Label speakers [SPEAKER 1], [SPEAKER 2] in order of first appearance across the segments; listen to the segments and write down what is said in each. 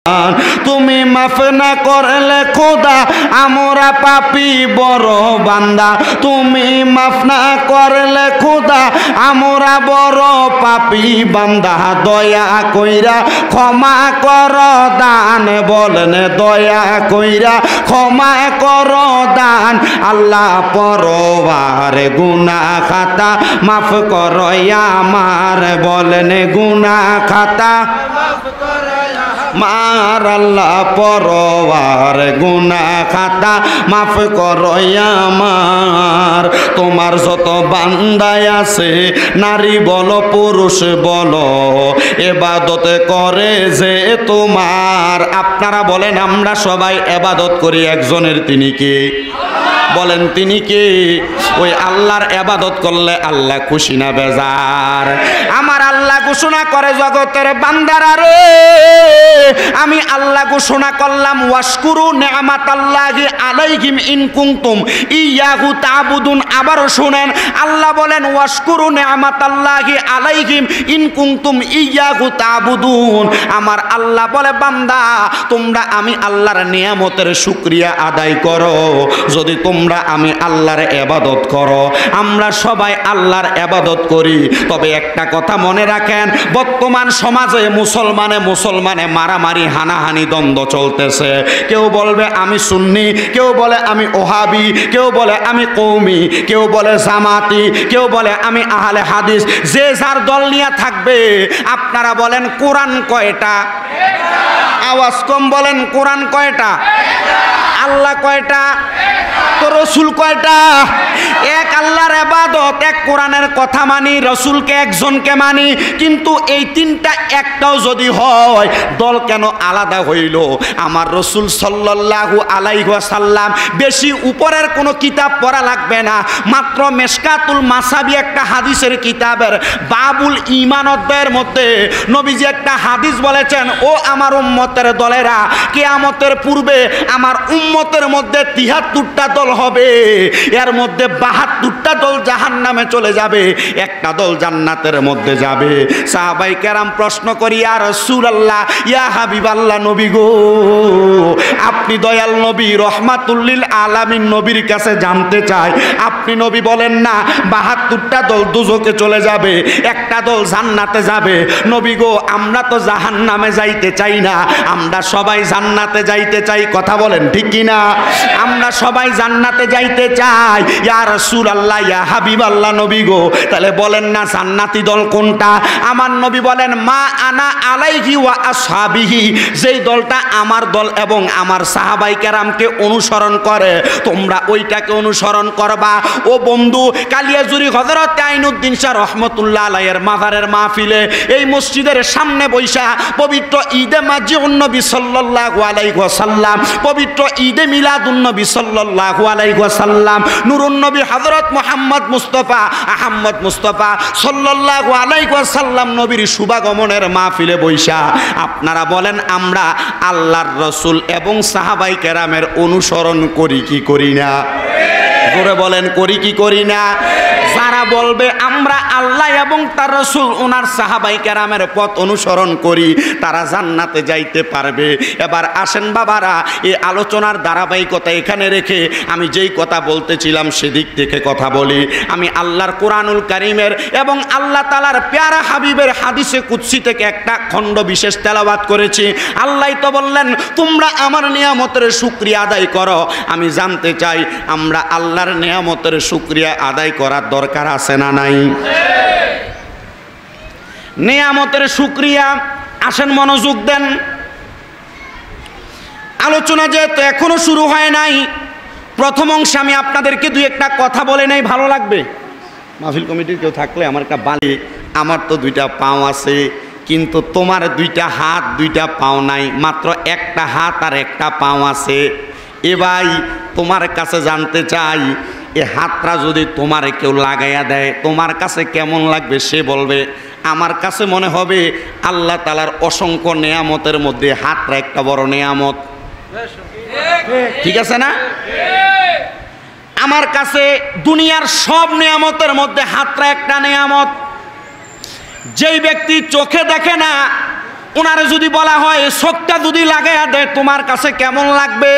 [SPEAKER 1] তুমি মাফ না করলে খোদা আমরা পাপী বড় বান্দা, তুমি মাফ না করলে খোদা আমরা বড় পাপী বান্দা, দয়া কইরা ক্ষমা কর দান, বলেন দয়া কইরা ক্ষমা কর দান, আল্লাহ পরওয়ার গুনাহ খাতা মাফ কর আমার, বলেন গুনাহ খাতা মাফ কর মার, আল্লাহ পরওয়ার গুনাহ খাতা মাফ করো আমার। তোমার যত বান্দায় আছে নারী বলো পুরুষ বলো ইবাদত করে যে তোমার, আপনারা বলেন আমরা সবাই ইবাদত করি একজনের, তিনি কে? বলেন তিনি কে? ওই আল্লাহর ইবাদত করলে আল্লাহ খুশি না বেজার? আমার আল্লাহ ঘোষণা করে জগতের বান্দারা রে, আমি আল্লাহ ঘোষণা করলাম ওয়াশকুরু নি'মাতাল্লাহি আলাইহিম ইন কুনতুম ইয়াহু তা'বুদুন। আবারও শুনেন, আল্লাহ বলেন ওয়াশকুরু নি'মাতাল্লাহি আলাইহিম ইন কুনতুম ইয়াহু তা'বুদুন। আমার আল্লাহ বলে বান্দা তোমরা আমি আল্লাহর নিয়ামতের শুকরিয়া আদায় করো যদি তোমরা আমি আল্লাহর ইবাদত করো। আমরা সবাই আল্লাহর ইবাদত করি, তবে একটা কথা মনে রাখেন, বর্তমান সমাজে মুসলমানে মারামারি হানাহানি দ্বন্দ্ব চলতেছে। কেউ বলবে আমি সুন্নি, কেউ বলে আমি ওহাবি, কেউ বলে আমি কওমি, কেউ বলে জামাতি, কেউ বলে আমি আহলে হাদিস, যে যার দল নিয়ে থাকবে। আপনারা বলেন কোরআন কয়টা? আওয়াজ কম বলেন, কোরআন কয়টা? আল্লাহ কয়টা? তো রসুল কয়টা? এক আল্লাহর ইবাদত, এক কোরআনের কথা মানি, রসুলকে একজনকে মানি, কিন্তু এই তিনটা একটাও যদি হয় দল কেন আলাদা হইল? আমার রসুল সাল্লাল্লাহু আলাইহি ওয়াসাল্লাম বেশি উপরের কোনো কিতাব পড়া লাগবে না, মাত্র মেশকাতুল মাসাবি একটা হাদিসের কিতাবের বাবুল ঈমান অধ্যায়ের মধ্যে নবীজি একটা হাদিস বলেছেন, ও আমার উম্মতের দলেরা, কিয়ামতের পূর্বে আমার উম্মতের মধ্যে ৭৩টা দল হবে, এর মধ্যে ৭২টা দল জাহান্নামে চলে যাবে, একটা দল জান্নাতের মধ্যে যাবে। সাহাবায়ে কেরাম প্রশ্ন করি, ইয়া রাসূলুল্লাহ, ইয়া হাবিবাল্লাহ, নবী গো আপনি দয়াল নবী রহমাতুল লিল আলামিন, নবীর কাছে জানতে চাই, আপনি নবী বলেন না ৭২টা দল দুজকে চলে যাবে, একটা দল জান্নাতে যাবে। নবী গো আমরা তো জাহান্নামে যাইতে চাই না, আমরা সবাই জান্নাতে যাইতে চাই, কথা বলেন ঠিক কিনা? আমরা সবাই জান্নাতে যাইতে চাই। ইয়া রাসূলুল্লাহ, ইয়া হাবিবাল্লাহ, নবী গো তাহলে বলেন না জান্নাতি দল কোনটা? আমার নবী বলেন মা আনা আলাইহি ওয়া আসহাবিহি, যেই দলটা আমার দল এবং আমার সাহাবায়ে কেরামকে অনুসরণ করে তোমরা ওইটাকে অনুসরণ করবা। ও বন্ধু, কালিয়াজুরি হযরত আইনুদ্দিন শাহ রাহমাতুল্লাহ আলাইহির মাজারের মাহফিলে এই মসজিদের সামনে বৈশা পবিত্র ঈদে মাজিউন নবী সাল্লাল্লাহু আলাইহি ওয়াসাল্লাম, পবিত্র ঈদে মিলাদুন নবী সাল্লাল্লাহু আলাইহি ওয়াসাল্লাম, নুরুন নবী হযরত মুহাম্মদ মুস্তাফা আহমদ মুস্তাফা সাল্লাল্লাহু আলাইহি ওয়াসাল্লাম নবীর শুভাগমনের মাহফিলে বৈশা আপনারা বলেন আমরা আল্লাহর রাসূল এবং সাহাবায়ে কেরামের অনুসরণ করি কি করি না? জোরে বলেন, করি কি করি না? যারা বলবে আমরা আল্লাহ এবং তার রাসূল ওনার সাহাবায়ে কেরামের পথ অনুসরণ করি তারা জান্নাতে যাইতে পারবে। এবার আসেন বাবারা, এই আলোচনার ধারাবাহিকতা এখানে রেখে আমি যেই কথা বলতেছিলাম সেদিক থেকে কথা বলি। আমি আল্লাহর কোরআনুল কারীমের এবং আল্লাহ তাআলার প্যারা হাবিবের হাদিসে কুদসি থেকে একটা খণ্ড বিশেষ তেলাওয়াত করেছি। আল্লাহই তো বললেন তোমরা আমার নিয়ামতের শুকরিয়া আদায় করো। আমি জানতে চাই আমরা আল্লাহর নিয়ামতের শুকরিয়া আদায় করার দরকার আছে না নাই? নিয়ামতের শুকরিয়া, আসেন মনোযোগ দেন। আলোচনা যেহেতু এখনো শুরু হয় নাই, প্রথম অংশে আমি আপনাদেরকে দুই একটা কথা বলে নেই, ভালো লাগবে। মাহফিল কমিটির কেউ থাকলে আমার একটা বালি, আমার তো দুইটা পাও আছে কিন্তু তোমার দুইটা হাত দুইটা পাও নাই, মাত্র একটা হাত আর একটা পাও আছে। এ ভাই তোমার কাছে জানতে চাই, এ হাতটা যদি তোমার কেউ লাগাইয়া দেয় তোমার কাছে কেমন লাগবে? সে বলবে আমার কাছে মনে হবে আল্লাহ তাআলার অসংখ্য নেয়ামতের মধ্যে হাতটা একটা বড় নেয়ামত। ঠিক আছে না? আমার কাছে দুনিয়ার সব নেয়ামতের মধ্যে হাতটা একটা নেয়ামত। যেই ব্যক্তি চোখে দেখে না ওনারে যদি বলা হয় চোখটা যদি লাগাইয়া দেয় তোমার কাছে কেমন লাগবে,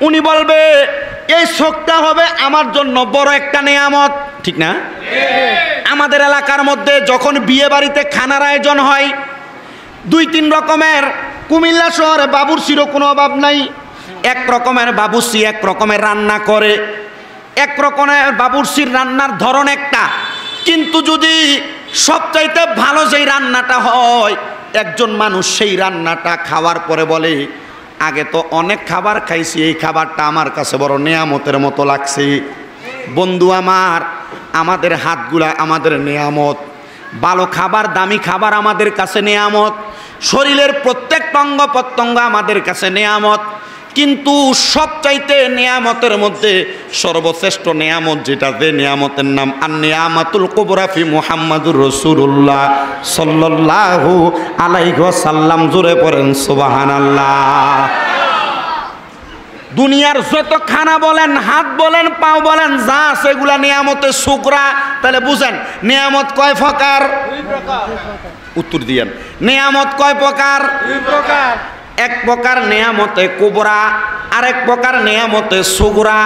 [SPEAKER 1] উনি বলবে এই চোখটা হবে আমার জন্য বড় একটা নেয়ামত, ঠিক না? আমাদের এলাকার মধ্যে যখন বিয়ে বাড়িতে খানার আয়োজন হয় 2-3 রকমের, কুমিল্লা শহরে বাবুর্চিরও কোনো অভাব নাই। এক রকমের বাবুর্চি এক রকমের রান্না করে, এক রকমের বাবুর্চির রান্নার ধরন একটা, কিন্তু যদি সবচাইতে ভালো যেই রান্নাটা হয়, একজন মানুষ সেই রান্নাটা খাওয়ার পরে বলে আগে তো অনেক খাবার খাইছি, এই খাবারটা আমার কাছে বড় নেয়ামতের মতো লাগছে। বন্ধু আমার, আমাদের হাতগুলা আমাদের নেয়ামত, ভালো খাবার দামি খাবার আমাদের কাছে নেয়ামত, শরীরের প্রত্যেকটা অঙ্গ প্রত্যঙ্গ আমাদের কাছে নেয়ামত, কিন্তু সবচাইতে নেয়ামতের মধ্যে সর্বশ্রেষ্ঠ নেয়ামত যেটা, যে নেয়ামতের নাম আর নেয়ামাতুল কুবরা ফি মুহাম্মাদুর রাসূলুল্লাহ সাল্লাল্লাহু আলাইহি ওয়াসাল্লাম। জোরে পড়েন সুবহানাল্লাহ। দুনিয়ার যত খানা বলেন, হাত বলেন, পাও বলেন, যা আছে এগুলা নেয়ামতের শুকরা। তাহলে বুঝেন নেয়ামত কয় প্রকার? 2 প্রকার। উত্তর দিয়েন, নেয়ামত কয় প্রকার? 2 প্রকার। এক প্রকার নেয়ামতে কুবরা, আরেক প্রকার নেয়ামতে সুগরা।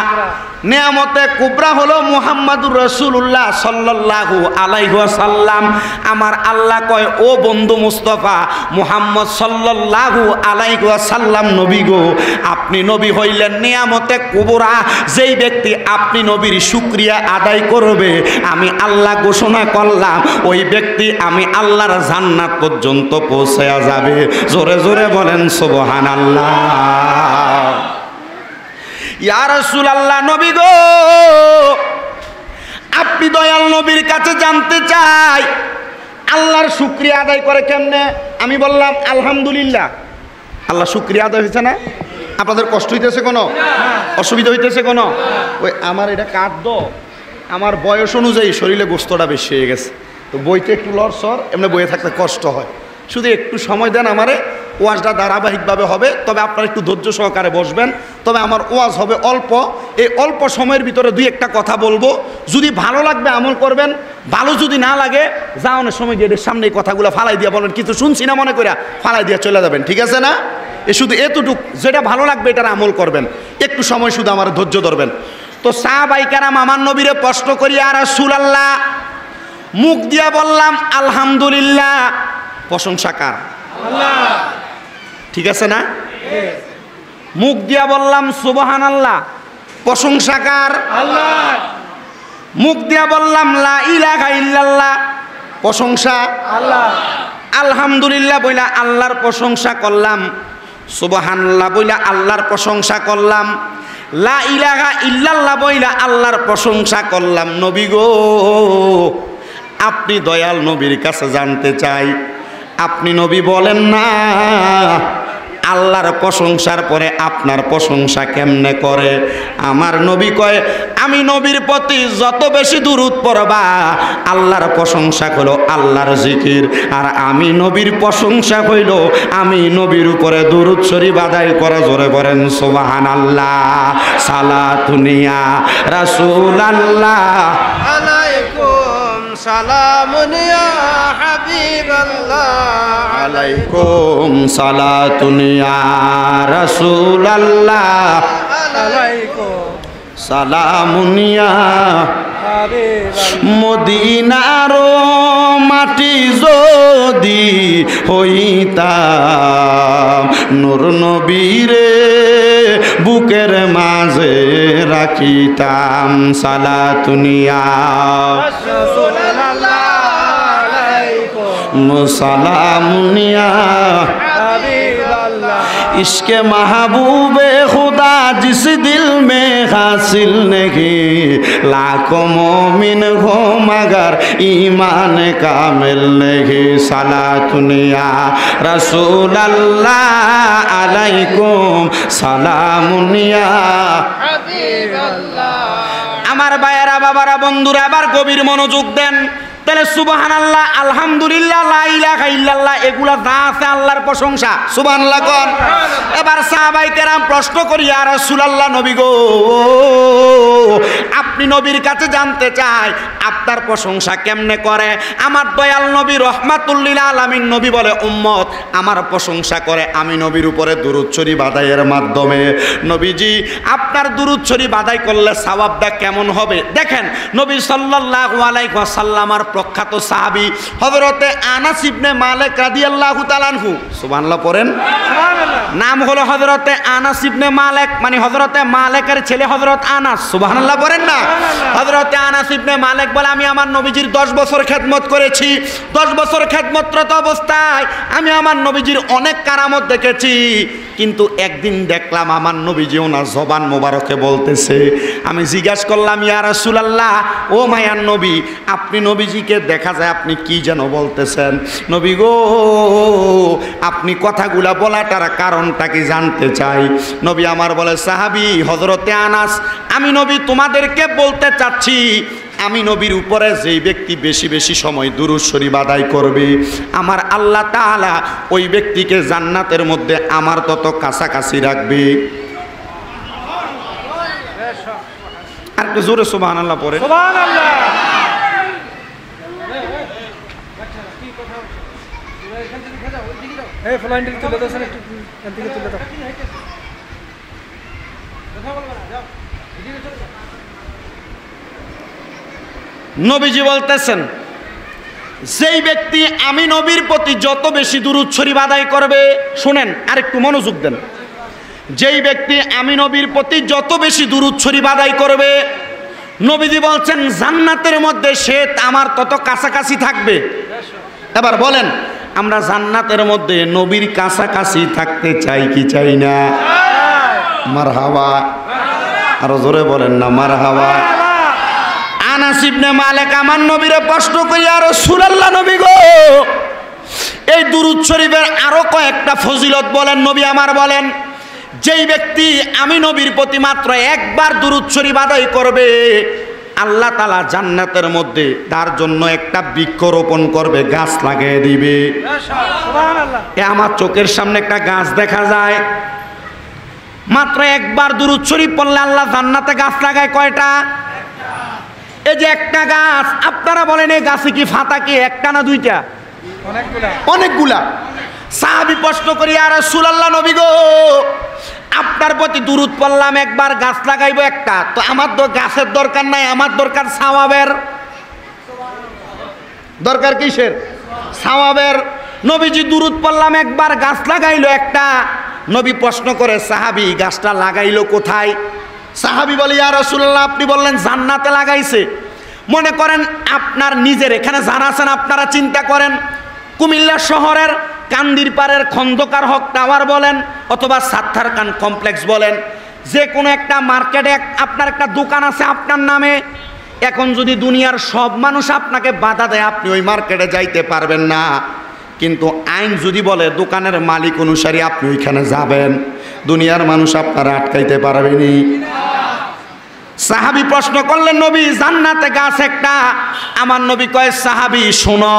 [SPEAKER 1] নেয়ামতে কুবরা হলো মুহাম্মাদুর রাসূলুল্লাহ সাল্লাল্লাহু আলাইহি ওয়াসাল্লাম। আমার আল্লাহ কয় ও বন্ধু মুস্তাফা মুহাম্মদ সাল্লাল্লাহু আলাইহি ওয়াসাল্লাম নবী গো, আপনি নবী হইলেন নেয়ামতে কুবরা। যেই ব্যক্তি আপনি নবীর শুকরিয়া আদায় করবে, আমি আল্লাহ ঘোষণা করলাম ওই ব্যক্তি আমি আল্লাহর জান্নাত পর্যন্ত পৌঁছায়া যাবে। জোরে জোরে বলেন সুবহানাল্লাহ। ইয়া রাসূলুল্লাহ, নবী গো আপনি দয়াল নবীর কাছে জানতে চাই আল্লাহর শুকরিয়া আদায় করে কেমনে? আমি বললাম আলহামদুলিল্লাহ। আল্লাহ শুকরিয়া আদায় হয়েছে না? আপনাদের কষ্ট হইতেছে কোনো? অসুবিধা হইতেছে কোনো? ওই আমার এটা কাটদো, আমার বয়স অনুযায়ী শরীরে গোস্তটা বেশি হয়ে গেছে, তো বইতে একটু লড়সর, এমনি বইয়ে থাকতে কষ্ট হয়। শুধু একটু সময় দেন আমারে, ওয়াজটা ধারাবাহিকভাবে হবে, তবে আপনারা একটু ধৈর্য সহকারে বসবেন। তবে আমার ওয়াজ হবে অল্প, এই অল্প সময়ের ভিতরে 2-1টা কথা বলবো। যদি ভালো লাগবে আমল করবেন, ভালো যদি না লাগে যাওয়ানোর সময় গেটের সামনে এই কথাগুলো ফালাই দিয়া বলেন কিছু শুনছি না মনে করে ফালাই দিয়া চলে যাবেন, ঠিক আছে না? এ শুধু এতটুক, যেটা ভালো লাগবে এটার আমল করবেন, একটু সময় শুধু আমার ধৈর্য ধরবেন। তো সাহাবায়ে কেরাম আমার নবীরে প্রশ্ন করি, ইয়া রাসূলুল্লাহ, মুখ দিয়া বললাম আলহামদুলিল্লাহ, প্রশংসা কার? আল্লাহ, ঠিক আছে না? মুখ দিয়া বললাম সুবহানাল্লাহ, প্রশংসা কার? আল্লাহ। মুখ দিয়া বললাম লা ইলাহা ইল্লাল্লাহ, প্রশংসা আল্লাহ। আলহামদুলিল্লাহ বইলা আল্লাহর প্রশংসা করলাম, সুবহানাল্লাহ বইলা আল্লাহর প্রশংসা করলাম, লা ইলাহা ইল্লাল্লাহ বইলা আল্লাহর প্রশংসা করলাম। নবী গো আপনি দয়াল নবীর কাছে জানতে চাই, আপনি নবী বলেন না আল্লাহর প্রশংসার পরে আপনার প্রশংসা কেমনে করে? আমার নবী কয় আমি নবীর প্রতি যত বেশি দুরূদ পড়বা আল্লাহর প্রশংসা হলো আল্লাহর জিকির, আর আমি নবীর প্রশংসা হইল আমি নবীর উপরে দুরূদ শরীফ আদায় করা। জোরে বলেন সুবহানাল্লাহ। সালাতুনিয়া রাসূলুল্লাহ আলাইকুম সালামুন ইয়া হাবিবাল্লাহ আলাইকুম সালাতুন ইয়া রাসূলুল্লাহ আলাইকুম সালামুন ইয়া হাবিবাল্লাহ। মদিনার মাটি যদি হইতাম নূর নবীরে বুকের মাঝে রাখিতাম। সালাতুন ইয়া রাসূলুল্লাহ সালামুন ইয়া হাবিবাল্লাহ। ইশকে महबूबे खुदा जिस दिल में हासिल नहीं, लाखों मोमिन हो मगर ईमान कामिल नहीं। सालातुन या रसूलल्लाह अलैकुम सालामुन या हाबिबाल्लाह। আমার ভাইয়েরা বাবারা বন্ধুরা আবার গভীর মনোযোগ দেন। তাহলে সুবহানাল্লাহ আলহামদুলিল্লাহ লা ইলাহা ইল্লাল্লাহ এগুলা যা আছে আল্লাহর প্রশংসা। সুবহানাল্লাহ কোন? এবার সাহাবায়ে কেরাম প্রশ্ন করি, ইয়া রাসূলুল্লাহ, নবী গো, আপনি নবীর কাছে জানতে চাই আপনার প্রশংসা কেমনে করে? আমার দয়াল নবী রহমাতুল লিল আলামিন নবী বলে, উম্মত আমার প্রশংসা করে আমি নবীর উপরে দুরূদ শরীফ আদায়ের মাধ্যমে। নবীজি আপনার দুরূদ শরীফ আদায় করলে সওয়াবটা কেমন হবে? দেখেন, নবী সাল্লাল্লাহু আলাইহি ওয়াসাল্লামের প্রখ্যাত সাহাবী হযরতে আনাস ইবনে মালিক রাদিয়াল্লাহু তাআলা আনহু, সুবহানাল্লাহ পড়েন, সুবহানাল্লাহ, নাম হলো হযরতে আনাস ইবনে মালিক, মানে হযরতে মালিকের ছেলে হযরত আনাস, সুবহানাল্লাহ পড়েন না। হযরতে আনাস ইবনে মালিক বলে, আমি আমার নবীজির 10 বছর খেদমত করেছি। 10 বছর খেদমতরত অবস্থায় আমি আমার নবীজির অনেক কারামত দেখেছি, কিন্তু একদিন দেখলাম আমার নবীজি ওনার জবান মোবারকে বলতেছে। আমি জিজ্ঞাসা করলাম, ইয়া রাসূলুল্লাহ, ও মায়ার নবী, আপনি নবীজিকে দেখা যায় আপনি কি যেন বলতেছেন? নবী গো, আপনি কথাগুলা বলাটার কারণটা কি জানতে চাই। নবী আমার বলে, সাহাবী হযরতে আনাস, আমি নবী তোমাদেরকে বলতে চাচ্ছি, আমি নবীর উপরে যেই ব্যক্তি বেশি বেশি সময় দুরূদ শরীফ আদায় করবে, আমার আল্লাহ তাআলা ওই ব্যক্তিকে জান্নাতের মধ্যে আমার তত কাছাকাছি রাখবে। আর একটু জোরে সুবহানাল্লাহ পড়ে, সুবহানাল্লাহ। এই ফ্লাইন্ডের তুলে দাও, একটু এখান থেকে তুলে দাও। নবীজি বলতেছেন, যেই ব্যক্তি আমি নবীর প্রতি যত বেশি দুরূদ শরীফ আদায় করবে, শুনেন আর একটু মনোযোগ দেন, যেই ব্যক্তি আমি নবীর প্রতি যত বেশি দুরূদ শরীফ আদায় করবে, নবীজি বলছেন জান্নাতের মধ্যে সে আমার তত কাছাকাছি থাকবে। এবার বলেন, আমরা জান্নাতের মধ্যে নবীর কাছাকাছি থাকতে চাই কি চাই না? মারহাবা, আরো জোরে বলেন না মারহাবা। আনাস ইবনে মালিক আমার নবীরে প্রশ্ন করি, ইয়া রাসূলুল্লাহ, নবী গো, এই দুরূদ শরীফের আরো কয়েকটা ফজিলত বলেন। নবী আমার বলেন, যেই ব্যক্তি আমি নবীর প্রতি মাত্র একবার দুরূদ শরীফ আদায় করবে, আল্লাহ তাআলা জান্নাতের মধ্যে তার জন্য একটা বৃক্ষরোপণ করবে, গাছ লাগিয়ে দিবে। সুবহানাল্লাহ। আমার চোখের সামনে একটা গাছ দেখা যায়, মাত্র একবার দুরূদ শরীফ পড়লে আল্লাহ জান্নাতে গাছ লাগায় কয়টা? এই যে একটা গাছ, আপনারা বলেন এই গাছে কি ফাতা কি একটা না দুইটা? অনেকগুলা, অনেকগুলা। সাহাবী প্রশ্ন করি, ইয়া রাসূলুল্লাহ, নবী গো, আপনার প্রতি দুরূদ পড়লাম, একবার গাছ লাগাইবো একটা, তো আমার তো গাছের দরকার নাই, আমার দরকার সওয়াবের। দরকার কিসের? সওয়াবের। নবীজি দুরূদ পড়লাম, একবার গাছ লাগাইলো একটা। নবী প্রশ্ন করে, সাহাবী গাছটা লাগাইলো কোথায়? সাহাবী বলে, ইয়া রাসূলুল্লাহ, আপনি বললেন জান্নাতে লাগাইছে। মনে করেন আপনার নিজের এখানে যারা আছেন আপনারা চিন্তা করেন, কুমিল্লা শহরের কান্দির পাড়ের খন্দকার হক টাওয়ার বলেন অথবা সাত্তার খান কমপ্লেক্স বলেন, যে কোনো একটা মার্কেটে আপনার একটা দোকান আছে আপনার নামে। এখন যদি দুনিয়ার সব মানুষ আপনাকে বাধা দেয়, আপনি ওই মার্কেটে যাইতে পারবেন না। কিন্তু আইন যদি বলে দোকানের মালিক অনুসারী আপনি ওইখানে যাবেন, দুনিয়ার মানুষ আপনারা আটকাইতে পারবেনি। সাহাবী প্রশ্ন করলেন, নবী জান্নাতে গাছ একটা। আমার নবী কয়, সাহাবী শোনো,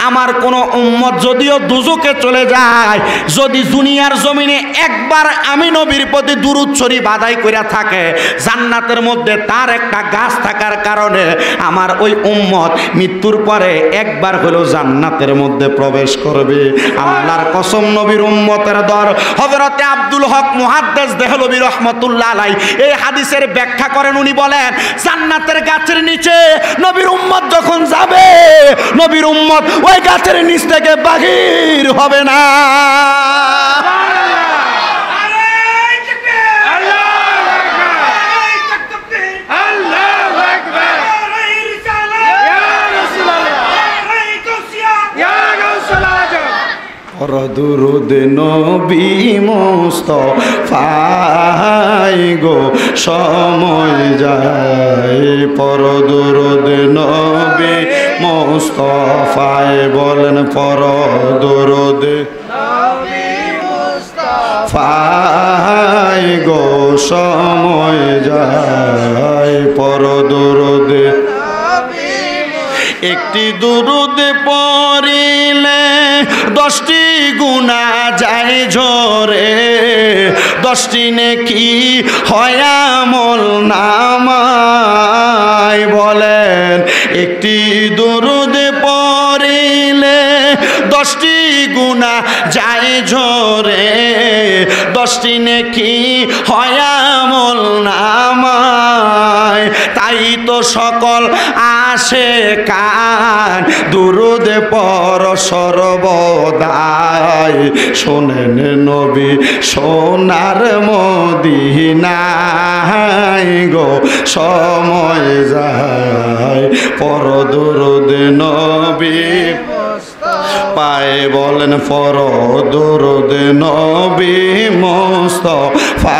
[SPEAKER 1] আমার কোনো উম্মত যদিও দুজকে চলে যায়, যদি দুনিয়ার জমিনে একবার আমি নবীর প্রতি দুরূদ শরীফ আদায় করে থাকে, জান্নাতের মধ্যে তার একটা গাছ থাকার কারণে আমার ওই উম্মত মৃত্যুর পরে একবার হলেও জান্নাতের মধ্যে প্রবেশ করবে। আল্লাহর কসম, নবীর উম্মতের দর। হযরতে আব্দুল হক মুহাদ্দিস দেহলভী রাহমাতুল্লাহ আলাইহি এই হাদিসের ব্যাখ্যা করেন। উনি বলেন, জান্নাতের গাছের নিচে নবীর উম্মত যখন যাবে, নবীর উম্মত ওই গাছের নিচ থেকে বাহির হবে না। দুরুদ নবী মুস্তাফায় গো, সময় যায় পর দুরুদ নবী মুস্তাফায়, বলেন পর দুরুদ নবী মুস্তাফায় গো, সময় যায় পর দুরুদ। একটি দুরুদ পড়িলে 10টি গুনাহ যায় ঝরে, 10টি নেকি হয় আমল নামায়। বলেন একটি দরুদ পড়িলে 10টি গুনাহ যায় ঝরে, 10টি নেকি হয় আমল নামায়। তাই তো সকল আশিকান দুরুদ পড় সর্বদাই। শোনেন নবী সোনার মদিনায় গো সময় যায়, পড় দুরুদ নবী পায়ে। বলেন পড় দুরুদ নবী মুস্তাফায়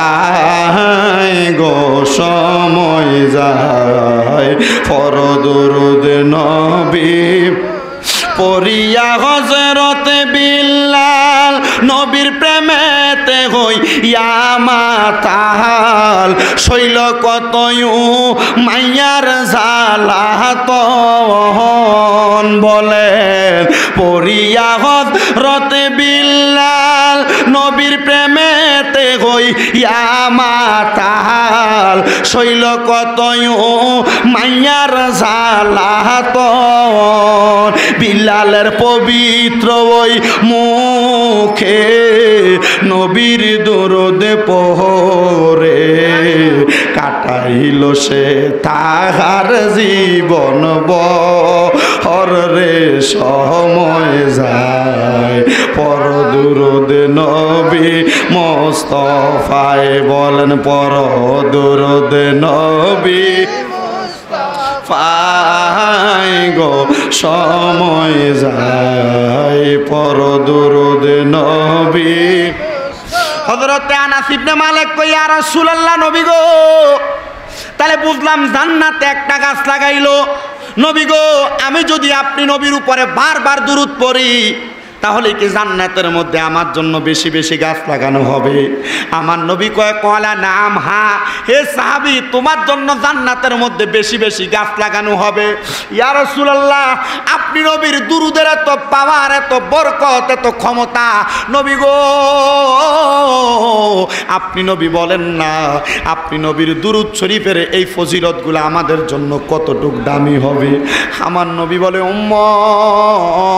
[SPEAKER 1] গো সময় যায়, পড় দুরুদ নবী। পড়িয়া হযরত বিল্লাল নবীর প্রেমেতে হইয়া মাতাল, শৈল কতয়ু মাইয়ার জালাতন। বলেন পড়িয়া হযরত বিল্লাল নবীর প্রেমেতে হইয়া মাতাল, শৈল কতয়ু মাইয়ার জালাতন। বিল্লালের পবিত্র ওই মুখে নবীর দরুদ পড়ে কাটাইল সে তাহার জীবন বহর রে সময় যায়, পড় দুরুদ নবী মুস্তাফায়। বলেন পড় দুরুদ নবী পাই গো সময় যায়, পড় দুরুদ নবী। হযরত আনাস ইবনে মালিক কই ইয়া রাসূলুল্লাহ নবী গো, তাহলে বুঝলাম জান্নাতে একটা গাছ লাগাইলো। নবী গো আমি যদি আপনি নবীর উপরে বারবার দুরূদ পড়ি তাহলে কি জান্নাতের মধ্যে আমার জন্য বেশি বেশি গাছ লাগানো হবে? আমার নবী কয় কলা নাম হা, হে সাহাবী তোমার জন্য জান্নাতের মধ্যে বেশি বেশি গাছ লাগানো হবে। ইয়া রাসূলুল্লাহ আপনি নবীর দুরুদের এত পাওয়ার, এত বরকত, এত ক্ষমতা, নবী গো আপনি নবী বলেন না আপনি নবীর দুরুদ শরীফের এই ফজিলতগুলো আমাদের জন্য কতটুক দামি হবে? আমার নবী বলে উম্মত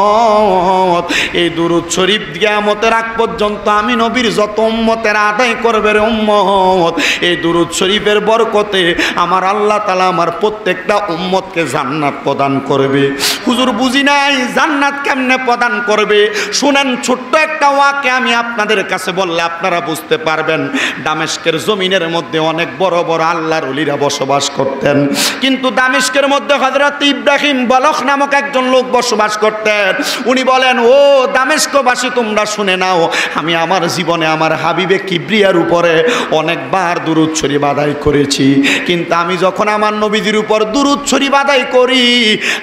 [SPEAKER 1] এই দুরুদ শরীফ কিয়ামতের আগ পর্যন্ত আমি নবীর যত উম্মতের আদায় করবে রে উম্মত, এই দুরুদ শরীফের বরকতে আমার আল্লাহ তাআলা আমার প্রত্যেকটা উম্মতকে জান্নাত প্রদান করবে। হুজুর বুঝি নাই জান্নাত কেমনে প্রদান করবে? শুনেন ছোট্ট একটা ওয়াকে আমি আপনাদের কাছে বললে আপনারা বুঝতে পারবেন। দামেস্কের জমিনের মধ্যে অনেক বড় বড় আল্লাহর ওলিরা বসবাস করতেন, কিন্তু দামেস্কের মধ্যে হযরত ইব্রাহিম বলখ নামক একজন লোক বসবাস করতেন। উনি বলেন ও দামেস্কবাসী তোমরা শুনে নাও, আমি আমার জীবনে আমার হাবিবে কিবরিয়ার উপরে অনেকবার দুরূদ শরীফ আদায় করেছি, কিন্তু আমি যখন আমার নবীজির উপর দুরূদ শরীফ আদায় করি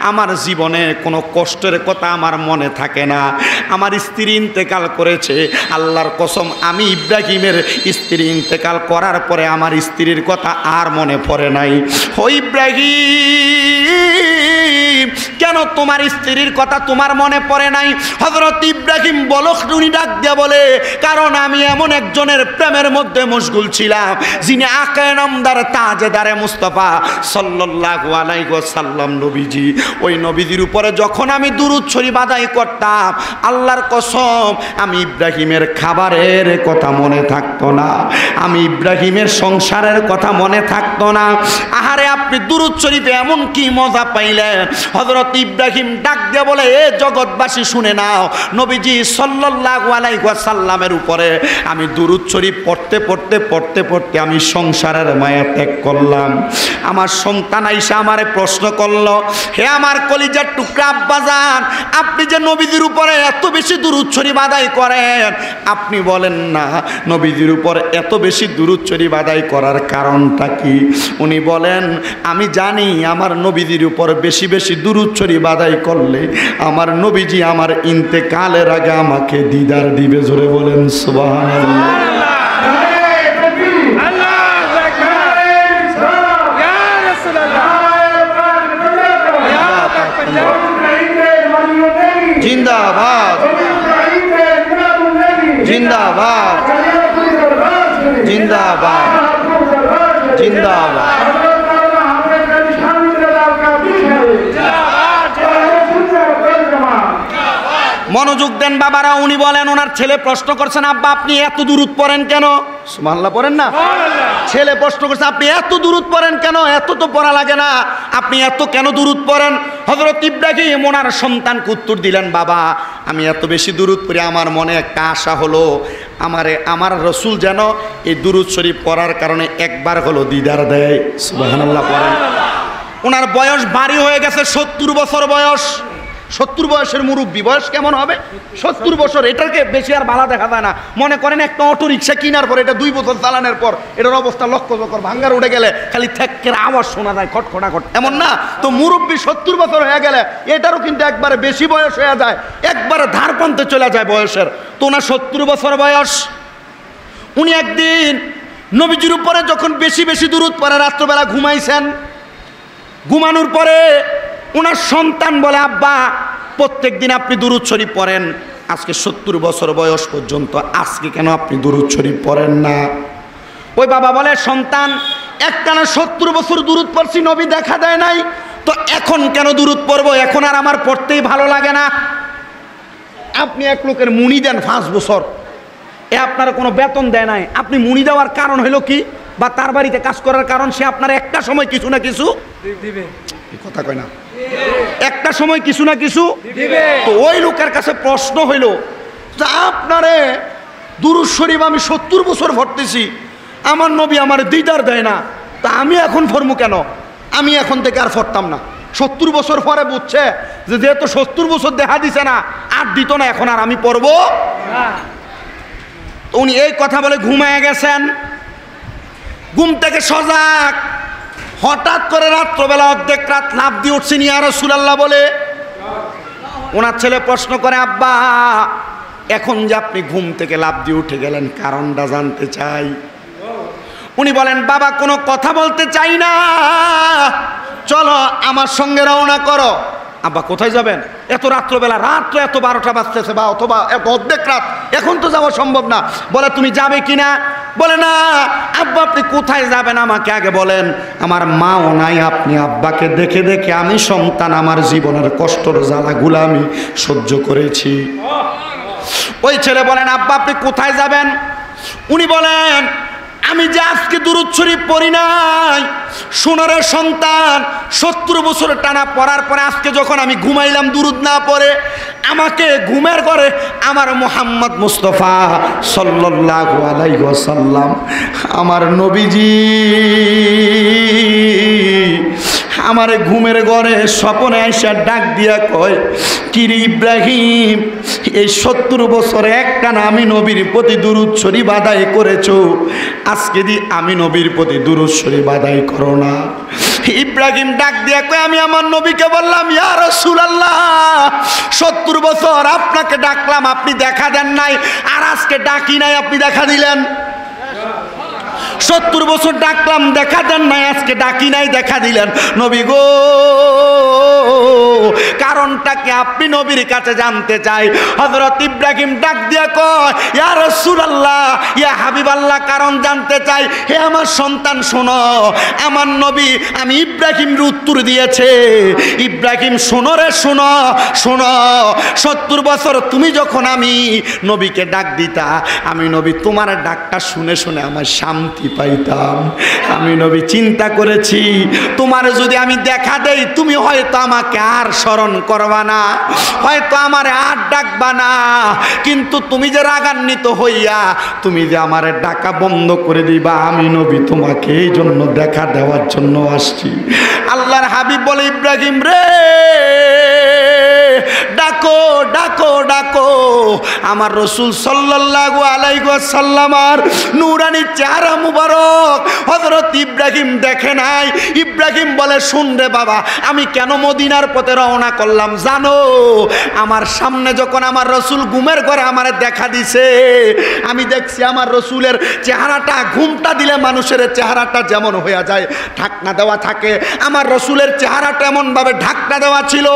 [SPEAKER 1] আমার জীবনে কোনো কষ্টের কথা আমার মনে থাকে না। আমার স্ত্রী ইন্তেকাল করেছে, আল্লাহর কসম আমি ইব্রাহিমের স্ত্রী ইন্তেকাল করার পরে আমার স্ত্রীর কথা আর মনে পড়ে নাই। ও ইব্রাহিম কেন তোমার স্ত্রীর কথা তোমার মনে পড়ে নাই? হযরত ইব্রাহিম বলখ উনি ডাক দিয়া বলে কারণ আমি এমন একজনের প্রেমের মধ্যে মশগুল ছিলাম যিনি আকায়ে নামদার তাজেদারে মুস্তাফা সাল্লাল্লাহু আলাইহি ওয়াসাল্লাম নবীজি। ওই নবীজির উপরে যখন আমি দুরূদ শরীফ আদায় করতাম আল্লাহর কসম আমি ইব্রাহিমের খাবারের কথা মনে থাকতো না, আমি ইব্রাহিমের সংসারের কথা মনে থাকতো না। আহারে আপনি দুরূদ শরীফে এমন কি মজা পাইলেন? হযরত ইব্রাহিম ডাক দিয়ে বলে এ জগৎবাসী শুনে নাও, নবীজি সাল্লাল্লাহু আলাইহি ওয়াসাল্লামের উপরে আমি দুরূদ শরীফ পড়তে পড়তে পড়তে পড়তে আমি সংসারের মায়া ত্যাগ করলাম। আমার সন্তান আইসা আমারে প্রশ্ন করলো, হে আমার কলিজার টুকরা আব্বাজান আপনি যে নবীজির উপরে এত বেশি দুরূদ শরীফ আদায় করেন, আপনি বলেন না নবীজির উপর এত বেশি দুরূদ শরীফ আদায় করার কারণটা কি? উনি বলেন আমি জানি আমার নবীজির উপর বেশি বেশি দুরূদ শরীফ আদায় করলে আমার নবীজি আমার ইন্তেকালের আগে আমাকে দিদার দিবে। জোরে বলেন সুবহানাল্লাহ। জিন্দাবাদ জিন্দাবাদ জিন্দাবাদ জিন্দাবাদ। মনোযোগ দেন বাবারা। উনি বলেন, ওনার ছেলে প্রশ্ন করছেন, আব্বা আপনি এত দুরূদ পড়েন কেন? সুবহানাল্লাহ পড়েন না? ছেলে প্রশ্ন করছে, আপনি এত দুরূদ পড়েন কেন? এত তো পড়া লাগে না, আপনি এত কেন দুরূদ পড়েন? হযরত ইব্রাহিম ওনার সন্তানকে উত্তর দিলেন, বাবা আমি এত বেশি দুরূদ পড়ি, আমার মনে একটা আশা হলো আমার রসুল যেন এই দুরূদ শরীফ পড়ার কারণে একবার হলো দিদার দেয়। সুবহানাল্লাহ পড়েন। ওনার বয়স ভারী হয়ে গেছে, 70 বছর বয়স। 70 বয়সের মুরব্বী বয়স কেমন হবে? 70 বছর। এটাকে বেশি আর ভালো দেখা যায় না। মনে করেন একটা অটো রিক্সা কেনার পর, এটা 2 বছর চালানোর পর এটার অবস্থা লক্ষ্য চক্কর ভাঙ্গার উঠে গেলে খালি থেকের আওয়াজ শোনা যায়, খটখটাখট, এমন না? তো মুরব্বী 70 বছর হয়ে গেলে এটারও কিন্তু একবারে বেশি বয়স হয়ে যায়, একবারে ধারপন্থে চলে যায় বয়সের। তো ওনার 70 বছর বয়স। উনি একদিন নবীজির উপরে যখন বেশি বেশি দুরূদ পড়ে রাত্রবেলা ঘুমাইছেন, ঘুমানোর পরে ওনার সন্তান বলে, আব্বা প্রত্যেক দিন আপনি দুরূদ শরীফ পড়েন, আজকে 70 বছর বয়স পর্যন্ত আজকে কেন আপনি দুরূদ শরীফ পড়েন না? ওই বাবা বলে, সন্তান একটানা 70 বছর দুরূদ পড়ছি, নবী দেখা দেয় নাই, তো এখন কেন দুরূদ পড়বো? এখন আর আমার পড়তেই ভালো লাগে না। আপনি এক লোকের মুনি দেন 5 বছর, আপনার কোনো বেতন দেয় নাই, আপনি মুনি দেওয়ার কারণ হলো কি? বা তার বাড়িতে কাজ করার কারণ সে আপনার একটা সময় কিছু না কিছু দিবে। কথা কয় না? একটা সময় কিছু না কিছু দিবে। তো ওই লোকের কাছে প্রশ্ন হইল যে আপনারে দুরূদ শরীফ আমি 70 বছর পড়তেছি, আমার নবী আমার দিদার দেয় না, তা আমি এখন পড়বো কেন? আমি এখন থেকে আর পড়তাম না। 70 বছর পরে বুঝছে যে যেহেতু 70 বছর দেখা দিছে না, আর দিত না, এখন আর আমি পড়বো না। তো উনি এই কথা বলে ঘুমায় গেছেন। ঘুম থেকে সজাগ, হঠাৎ করে রাত্রবেলা অর্ধেক রাত লাফ দিয়ে উঠছেন, ইয়া রাসূলুল্লাহ বলে। ওনার ছেলে প্রশ্ন করে, আব্বা এখন যে আপনি ঘুম থেকে লাফ দিয়ে উঠে গেলেন, কারণটা জানতে চাই। উনি বলেন, বাবা কোনো কথা বলতে চাই না, চলো আমার সঙ্গে রওনা করো। আব্বা কোথায় যাবেন? এত রাত্রবেলা, রাত্র এত 12টা বাজতেছে বা অথবা অর্ধেক রাত, এখন তো যাওয়া সম্ভব না। বলে তুমি যাবে কিনা? বলে না আব্বা আপনি কোথায় যাবেন আমাকে আগে বলেন, আমার মাও নাই, আপনি আব্বাকে দেখে দেখে আমি সন্তান আমার জীবনের কষ্টর জ্বালাগুলো আমি সহ্য করেছি। ওই ছেলে বলেন, আব্বা আপনি কোথায় যাবেন? উনি বলেন, আমি যে আজকে দুরূদ শরীফ পড়ি নাই, সোনারের সন্তান 70 বছর টানা পড়ার পরে আজকে যখন আমি ঘুমাইলাম দুরূদ না পড়ে, আমাকে ঘুমের ঘরে আমার মুহাম্মদ মুস্তাফা সাল্লাল্লাহু আলাইহি ওয়াসাল্লাম আমার নবীজি আমারে ঘুমের ঘরে স্বপ্নে আইসা ডাক দিয়া কয়, কিরে ইব্রাহিম, এই 70 বছরে একটানা আমি নবীর প্রতি দুরূদ শরীফ আদায় করেছো, আজকে দি আমি নবীর প্রতি দুরূদ শরীফ আদায় করো না? ইব্রাহিম ডাক দিয়া কয়, আমি আমার নবীকে বললাম, ইয়া রাসূলুল্লাহ 70 বছর আপনাকে ডাকলাম, আপনি দেখা দেন নাই, আর আজকে ডাকি নাই আপনি দেখা দিলেন। 70 বছর ডাকলাম দেখা দেন নাই, আজকে ডাকি নাই দেখা দিলেন। নবী গো কারণটা কি আপনি নবীর কাছে জানতে চাই। হযরত ইব্রাহিম ডাক দিয়া কয়, ইয়া রাসূলুল্লাহ, ইয়া হাবিবাল্লাহ, কারণ জানতে চাই। হে আমার সন্তান শোনো, আমার নবী আমি ইব্রাহিমের উত্তর দিয়েছে, ইব্রাহিম শোনো রে শোনো, শোনো 70 বছর তুমি যখন আমি নবীকে ডাক দিতা, আমি নবী তোমার ডাকটা শুনে শুনে আমার শান্তি পাইতাম। আমি নবী চিন্তা করেছি, তোমার যদি আমি দেখা দেই তুমি হয়তো আমাকে আর স্মরণ করবা না, হয়তো আমারে আর ডাকবা না, কিন্তু তুমি যে রাগান্বিত হইয়া তুমি যে আমারে ডাকা বন্ধ করে দিবা, আমি নবী তোমাকে এই জন্য দেখা দেওয়ার জন্য আসছি। আল্লাহর হাবিব বলে, ইব্রাহিম রে ডাকো ডাকো ডাকো। আমার রসুল সাল্লাল্লাহু আলাইহি ওয়াসাল্লামের নূরানি চেহারা মুবারক হযরত ইব্রাহিম দেখে নাই। ইব্রাহিম বলে, শুন রে বাবা, আমি কেন মদিনার পথে রওনা করলাম জানো? আমার সামনে যখন আমার রসুল ঘুমের ঘরে আমারে দেখা দিছে, আমি দেখছি আমার রসুলের চেহারাটা, ঘুমটা দিলে মানুষের চেহারাটা যেমন হয়ে যায় ঢাকনা দেওয়া থাকে, আমার রসুলের চেহারাটা এমনভাবে ঢাকনা দেওয়া ছিল।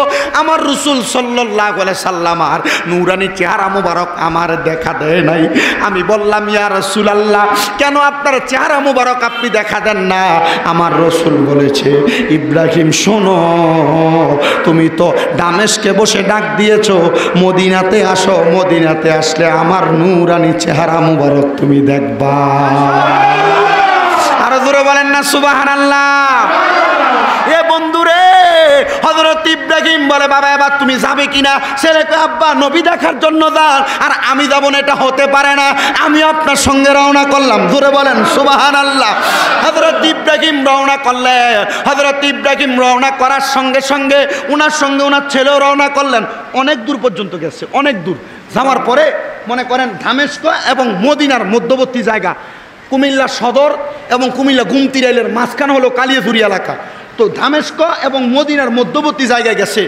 [SPEAKER 1] আমার রসুল সাল্লাল্লাহু আলাইহি সাল্লাম আর নূরানি চেহারা মুবারক আমার দেখা দেয় নাই। আমি বললাম ইয়া রাসূলুল্লাহ, কেন আপনার চেহারা মুবারক আপনি দেখা দেন না? আমার রাসূল বলেছে, ইব্রাহিম শোনো, তুমি তো দামেস্কে বসে ডাক দিয়েছো, মদিনাতে আসো, মদিনাতে আসলে আমার নূরানি চেহারা মুবারক তুমি দেখবা। আরো জোরে বলেন না সুবহানাল্লাহ। এ বন্ধুরে, হযরত ইব্রাহিম বলে, বাবা এবার তুমি যাবে কিনা? ছেলেকে, আব্বা নবী দেখার জন্য যান, আর আমি যাব না, এটা হতে পারে না, আমি আপনার সঙ্গে রওনা করলাম। জোরে বলেন সুবহানাল্লাহ। হযরত ইব্রাহিম রওনা করলেন। হযরত ইব্রাহিম রওনা করার সঙ্গে সঙ্গে ওনার সঙ্গে ওনার ছেলেও রওনা করলেন। অনেক দূর পর্যন্ত গেছে, অনেক দূর যাওয়ার পরে মনে করেন দামেস্ক এবং মদিনার মধ্যবর্তী জায়গা, কুমিল্লা সদর এবং কুমিল্লা গুমতি রেলের মাঝখানে হলো কালিয়াঝুরি এলাকা। তো দামেস্ক এবং মদিনার মধ্যবর্তী জায়গায় গেছে।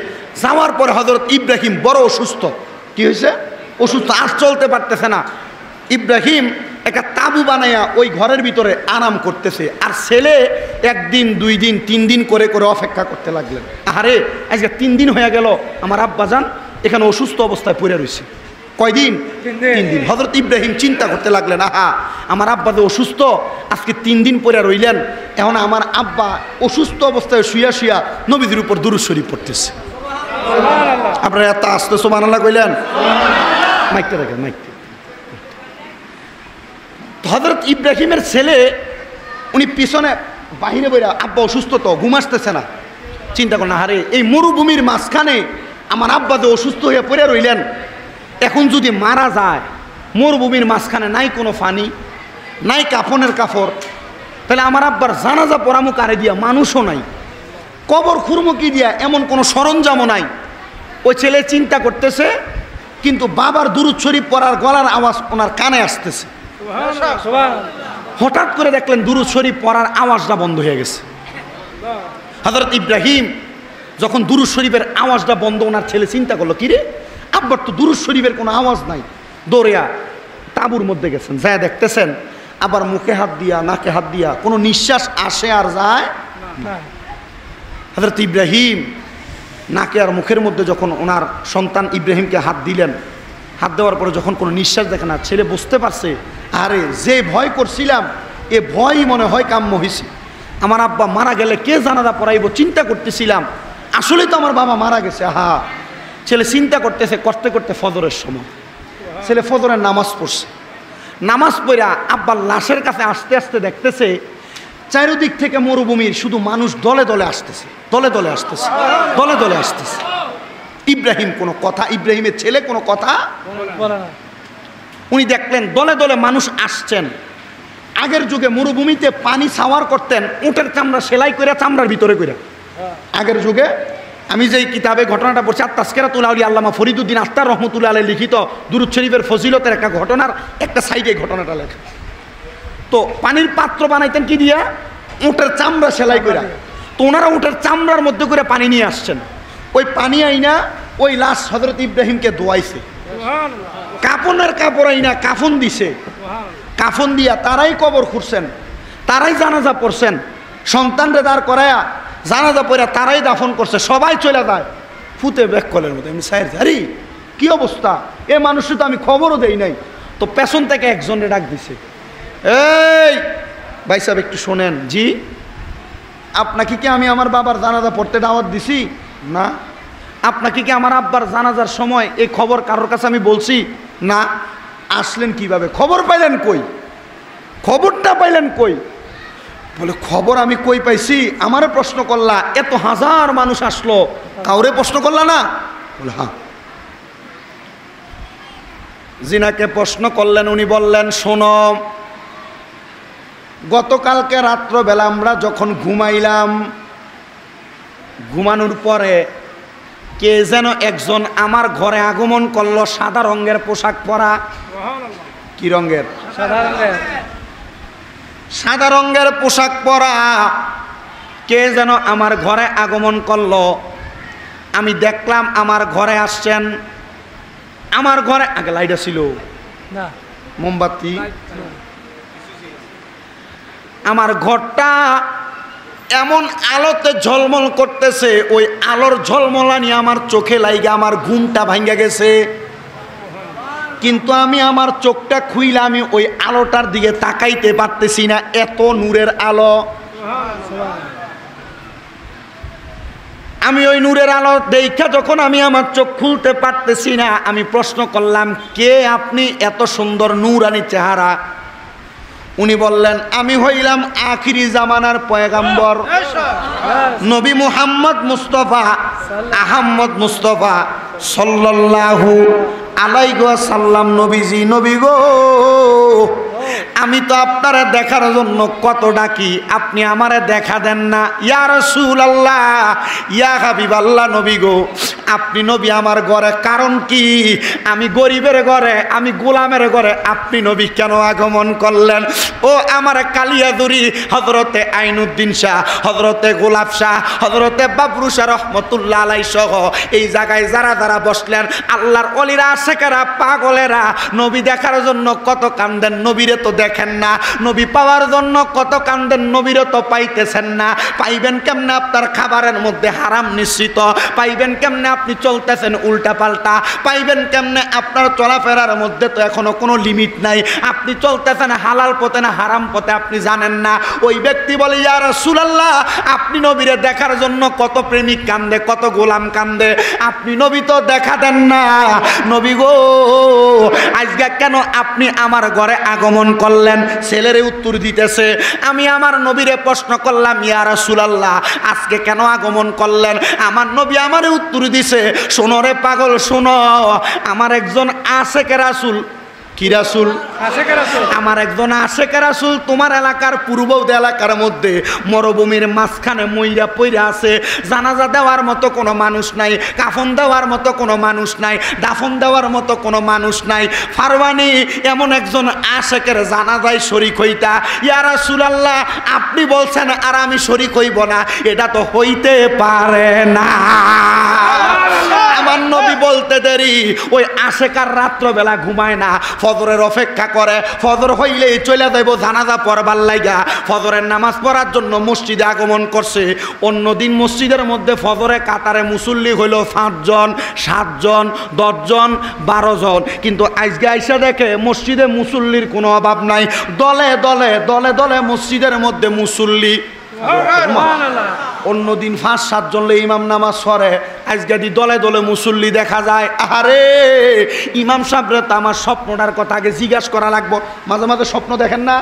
[SPEAKER 1] যাওয়ার পরে হযরত ইব্রাহিম বড় অসুস্থ। কি হয়েছে? অসুস্থ, আর চলতে পারতেছে না। ইব্রাহিম একটা তাবু বানাইয়া ওই ঘরের ভিতরে আরাম করতেছে, আর ছেলে 1 দিন 2 দিন 3 দিন করে করে অপেক্ষা করতে লাগলেন। আরে আজকে 3 দিন হয়ে গেল, আমার আব্বাজান এখানে অসুস্থ অবস্থায় পড়ে রয়েছে। কয়দিন? 3 দিন। হযরত ইব্রাহিম চিন্তা করতে লাগলেন, আহা আমার আব্বা যে অসুস্থ, আজকে 3 দিন পরে রইলেন, এখন আমার আব্বা অসুস্থ অবস্থায় শুয়া শুয়া নবীদের উপর দুরূদ শরীফ পড়তেছে। আপনারা এত আস্তে সুবহানাল্লাহ কইলেন? মাইকটা দেখেন, মাইকটা। হযরত ইব্রাহিমের ছেলে উনি পিছনে বাহিরে বইরা, আব্বা অসুস্থ তো, ঘুম আসতেছে না। চিন্তা করেন, আরে এই মরুভূমির মাঝখানে আমার আব্বা যে অসুস্থ হয়ে পড়ে রইলেন, এখন যদি মারা যায়, মরুভূমির মাঝখানে নাই কোনো পানি, নাই কাফনের কাপড়, তাহলে আমার আব্বার জানাজা পড়ামু কারে দিয়া? মানুষও নাই, কবর খুঁড়মু কি দিয়া? এমন কোনো সরঞ্জামও নাই। ওই ছেলে চিন্তা করতেছে, কিন্তু বাবার দুরূদ শরীফ পড়ার গলার আওয়াজ ওনার কানে আসতেছে। হঠাৎ করে দেখলেন দুরূদ শরীফ পড়ার আওয়াজটা বন্ধ হয়ে গেছে। হযরত ইব্রাহিম যখন দুরূদ শরীফের আওয়াজটা বন্ধ, ওনার ছেলে চিন্তা করলো, কিরে আব্বার তো দুরূদ শরীফের কোনো আওয়াজ নাই। দৌড়িয়া তাঁবুর মধ্যে গেছেন, যায় দেখতেছেন আবার মুখে হাত দিয়া, নাকে হাত দিয়া কোনো নিঃশ্বাস আসে আর যায় না। হযরত ইব্রাহিম নাকে আর মুখের মধ্যে যখন ওনার সন্তান ইব্রাহিমকে হাত দিলেন, হাত দেওয়ার পরে যখন কোনো নিঃশ্বাস দেখে না, ছেলে বুঝতে পারছে, আরে যে ভয় করছিলাম এ ভয়ই মনে হয় কাম্য হয়েছে। আমার আব্বা মারা গেলে কে জানাজা পড়াইব চিন্তা করতেছিলাম, আসলেই তো আমার বাবা মারা গেছে। আহা, ছেলে চিন্তা করতেছে, করতে করতে ফজরের সময় ছেলে ফজরের নামাজ পড়ছে। নামাজ পড়া আব্বার লাশের কাছে আসতে আসতে দেখতেছে চারিদিক থেকে মরুভূমির শুধু মানুষ দলে দলে আসতেছে, দলে দলে আসতেছে, দলে দলে আসতেছে। ইব্রাহিম কোনো কথা, ইব্রাহিমের ছেলে কোনো কথা, উনি দেখলেন দলে দলে মানুষ আসছেন। আগের যুগে মরুভূমিতে পানি সাওয়ার করতেন উটের চামড়া সেলাই করে, চামড়ার ভিতরে করে। আগের যুগে আমি যেই কিতাবে ঘটনাটা পড়ছি, তাজকিরাতুল আউলিয়া আল্লামা ফরিদুদ্দিন আখতার রহমতুল্লাহ আলাইহি লিখিত দুরূদ শরীফের ফজিলতের একটা ঘটনার একটা সাইডে ঘটনাটা লেখা। তো পানির পাত্র বানাইতেন কি দিয়া? উটের চামড়া সেলাই করে। তো ওনারা উটের চামড়ার মধ্যে করে পানি নিয়ে আসছেন। ওই পানি আইনা ওই লাশ হযরত ইব্রাহিমকে ধোয়াইছে। কাফনের কাপড় আইনা কাফন দিছে, কাফন দিয়া তারাই কবর খুঁড়ছেন, তারাই জানাজা পড়ছেন। সন্তানরে দাঁড় করায়া জানাজা পড়া তারাই দাফন করছে। সবাই চলে যায় ফুতে ব্যাক কলের মতো। আমি সাইড, আরে কি অবস্থা, এ মানুষটা তো আমি খবরও দেই নাই। তো পেছন থেকে একজনের ডাক দিছে, এই ভাই সাহেব একটু শোনেন। জি, আপনাকে কি আমি আমার বাবার জানাজা পড়তে দাওয়াত দিছি? না। আপনাকে কি আমার আব্বার জানাজার সময় এই খবর কারোর কাছে আমি বলছি? না। আসলেন কিভাবে? খবর পাইলেন কই? খবরটা পাইলেন কই? বলে খবর আমি কই পাইছি? আমারে প্রশ্ন করলা, এত হাজার মানুষ আসলো, কাউরে প্রশ্ন করলা না? বলে হ্যাঁ। জিনাকে প্রশ্ন করলেন, উনি বললেন, শোনো, গতকালকে রাত্রবেলা আমরা যখন ঘুমাইলাম, ঘুমানোর পরে কে যেন একজন আমার ঘরে আগমন করলো, সাদা রঙের পোশাক পরা। কি রঙের? সাদা রঙের। সাদা রঙের পোশাক পরা কে যেন আমার ঘরে আগমন করলো। আমি দেখলাম আমার ঘরে আসছেন। আমার ঘরে আগে লাইট ছিল না, মোমবাতি। আমার ঘরটা এমন আলোতে ঝলমল করতেছে, ওই আলোর ঝলমলানি আমার চোখে লাইগা আমার ঘুমটা ভাঙ্গা গেছে। কিন্তু আমি আমার চোখটা খুইলে আমি ওই আলোটার দিকে তাকাইতে পারতেছি না, এত নূরের আলো। আমি ওই নূরের আলো দেখা যখন আমি আমার চোখ খুলতে পারতেছি না, আমি প্রশ্ন করলাম, কে আপনি? এত সুন্দর নূরানি চেহারা। উনি বললেন, আমি হইলাম আখিরি জামানার পয়গাম্বর নবী মুহাম্মদ মুস্তাফা আহমদ মুস্তাফা সাল্লাল্লাহু আলাইহি ওয়াসাল্লাম। নবীজি, নবী গো, আমি তো আপনারে দেখার জন্য কত ডাকি, আপনি আমারে দেখা দেন না। ইয়া রাসূলুল্লাহ, ইয়া হাবিবাল্লাহ, নবী গো, আপনি নবী আমার ঘরে, কারণ কি? আমি গরিবের ঘরে, আমি গোলামের ঘরে, আপনি নবী কেন আগমন করলেন? ও আমার কালিয়াদুরি হযরতে আইনুদ্দিন শাহ, হযরতে গোলাপ শাহ, হযরতে বাবরু শাহ রহমতুল্লাহ আলাইহি সহ এই জায়গায় যারা যারা বসলেন, আল্লাহর ওলিরা, আশিকেরা, পাগলেরা, নবী দেখার জন্য কত কান্দেন, নবীরে তো দেখেন না। নবী পাওয়ার জন্য কত কান্দেন, নবীরে তো পাইতেছেন না। পাইবেন কেমনে? আপনার খাবারের মধ্যে হারাম নিশ্চিত। পাইবেন কেমনে? আপনি চলতেছেন উল্টা পাল্টা। পাইবেন কেমনে? আপনার চলাফেরার মধ্যে তো এখনো কোনো লিমিট নাই। আপনি চলতেছেন হালাল পথে না হারাম পথে, আপনি জানেন না। ওই ব্যক্তি বলে, ইয়া রাসূলুল্লাহ, আপনি নবীরে দেখার জন্য কত প্রেমিক কান্দে, কত গোলাম কান্দে, আপনি নবী তো দেখা দেন না। নবী গো, আজকে কেন আপনি আমার ঘরে আগমন করলেন? ছেলেরে উত্তর দিতেছে, আমি আমার নবীরে প্রশ্ন করলাম, ইয়া রাসূলুল্লাহ, আজকে কেন আগমন করলেন? আমার নবী আমারে উত্তর দিছে, শোনো রে পাগল, শোনো, আমার একজন আশিকে রাসূল। কি রাসূল? আশিকে রাসূল। আমার একজন আশিকে রাসূল তোমার এলাকার পূর্ববর্তী এলাকার মধ্যে মরুভূমির মাঝখানে মইরা পইরা আছে। জানাজা দেওয়ার মতো কোনো মানুষ নাই, কাফন দেওয়ার মতো কোনো মানুষ নাই, দাফন দেওয়ার মতো কোনো মানুষ নাই। ফারওয়ানি এমন একজন আশিকের জানাজায় শরীক হইতা। ইয়া রাসূলুল্লাহ, আপনি বলছেন আর আমি শরীক হইব না, এটা তো হইতে পারে না। আমার নবী বলতে দেরি, ওই আশিকার রাত্রবেলা ঘুমায় না, ফজরের অপেক্ষা করে। ফজর হইলেই চলে যাইব জানাজা পড়বার লাইগা। ফজরের নামাজ পড়ার জন্য মসজিদে আগমন করছে। অন্যদিন মসজিদের মধ্যে ফজরে কাতারে মুসল্লি হইল 5 জন, 7 জন, 10 জন, 12 জন। কিন্তু আজকে আইসা দেখে মসজিদে মুসল্লির কোনো অভাব নাই। দলে দলে দলে দলে মসজিদের মধ্যে মুসল্লি। অন্যদিন 5-7 জন ইমাম নামাজ পড়ে, আজকে দলে দলে মুসল্লি দেখা যায়। আরে ইমাম সাহেবরে তো আমার স্বপ্নটার কথা আগে জিজ্ঞাসা করা লাগবো। মাঝে মাঝে স্বপ্ন দেখেন না?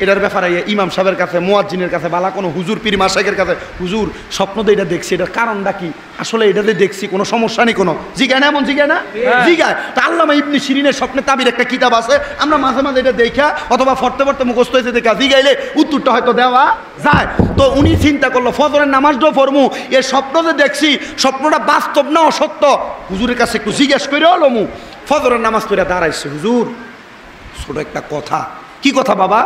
[SPEAKER 1] এটার ব্যাপারে ইমাম সাহেবের কাছে, মুয়াজ্জিনের কাছে, বালা কোনো হুজুর, পীর মাশায়েখের কাছে, হুজুর স্বপ্ন তো এটা দেখছি, এটার কারণটা কি? আসলে এটাতে দেখছি, কোনো সমস্যা নেই কোনো? জিগায় না? এমন জিগায় না? জিগায়। তা আল্লামা ইবনে শিরিনের স্বপ্নে তাবির একটা কিতাব আছে, আমরা মাঝে মাঝে এটা দেখা অথবা পড়তে পড়তে মুখস্থ হয়েছে দেখা জিগাইলে উত্তরটা হয়তো দেওয়া যায়। তো উনি চিন্তা করলো, ফজরের নামাজটাও পড়মু, এর স্বপ্ন যে দেখছি স্বপ্নটা বাস্তব না অসত্য, হুজুরের কাছে একটু জিজ্ঞেস করে হলো। মু ফজরের নামাজ পড়ে দাঁড়াইছে, হুজুর ছোট একটা কথা। কি কথা বাবা?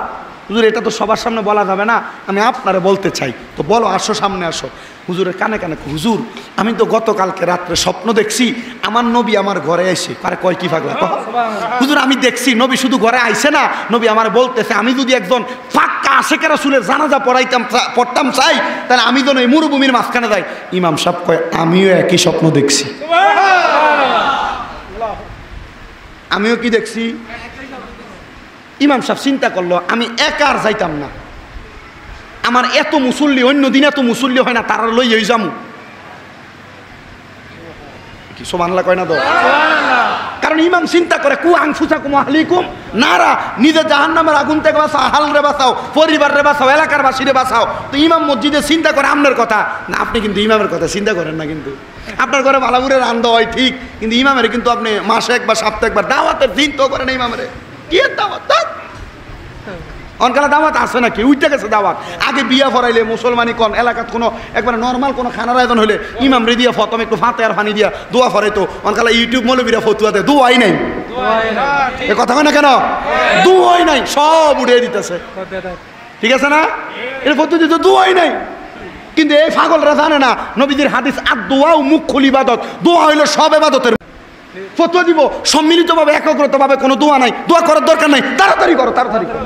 [SPEAKER 1] হুজুর এটা তো সবার সামনে বলা যাবে না, আমি আপনারে বলতে চাই। তো বলো, আসো, সামনে আসো। হুজুরের কানে কানে, হুজুর আমি তো গতকালকে রাত্রে স্বপ্ন দেখছি আমার নবী আমার ঘরে আইছে। আরে কয় কি পাগলা? হুজুর আমি দেখছি নবী শুধু ঘরে আইছে না, নবী আমার বলতেছে, আমি যদি একজন পাক্কা আশিকে রাসূলের জানাজা পড়তাম চাই, তাহলে আমি যেন এই মরুভূমির মাঝখানে যাই। ইমাম সাহেব কয়, আমিও একই স্বপ্ন দেখছি। আমিও কি দেখছি? ইমাম সাহেব চিন্তা করলো, আমি একা আর যাইতাম না, আমার এত মুসল্লি, অন্য দিন এত মুসল্লি হয় না, তারা লই যামু। কি সুবহানাল্লাহ কয় না তো? কারণ ইমাম চিন্তা করে, কু আনফুসাকুম আহলিকুম নারা, নিজে জাহান্নামের আগুন থেকে বাঁচাও, আহালরে বাঁচাও, পরিবাররে বাঁচাও, এলাকার বাসীরে বাঁচাও। তো ইমাম মসজিদে চিন্তা করে আপনার কথা না, আপনি কিন্তু ইমামের কথা চিন্তা করেন না। কিন্তু আপনার ঘরে ভালাপুরে রান্না হয় ঠিক, কিন্তু ইমামের কিন্তু আপনি মাসে একবার, সপ্তাহে একবার দাওয়াতের দিন তো করেন ইমামের। কি দাওয়াত? অনকালা দাওয়াত আছে নাকি? উঠতে গেছে দাওয়াত। আগে বিয়া ফরাইলে মুসলমানি কোন এলাকাত কোনো একবার নর্মাল কোনো খানার আয়োজন হলে ইমাম রে দিয়া ফতম একটু ফাতে আর পানি দিয়া দোয়া ফরাইতো। অনকালা ইউটিউব মৌলবীরা ফতুয়া দেয়, দোয়াই নাই। এ কথা হয় না কেন? দোয়াই নাই, সব উড়িয়ে দিতেছে। ঠিক আছে না? এর ফতুয়া দিতে দোয়াই নাই। কিন্তু এই পাগলরা জানে না নবীজির হাদিস, আর দোয়া ও মুখ্যুল ইবাদত। দোয়া হইল সব ইবাদতের। ফতুয়া দিব সম্মিলিতভাবে, একগ্রতভাবে কোনো দোয়া নাই, দোয়া করার দরকার নাই, তাড়াতাড়ি করো, তাড়াতাড়ি করো।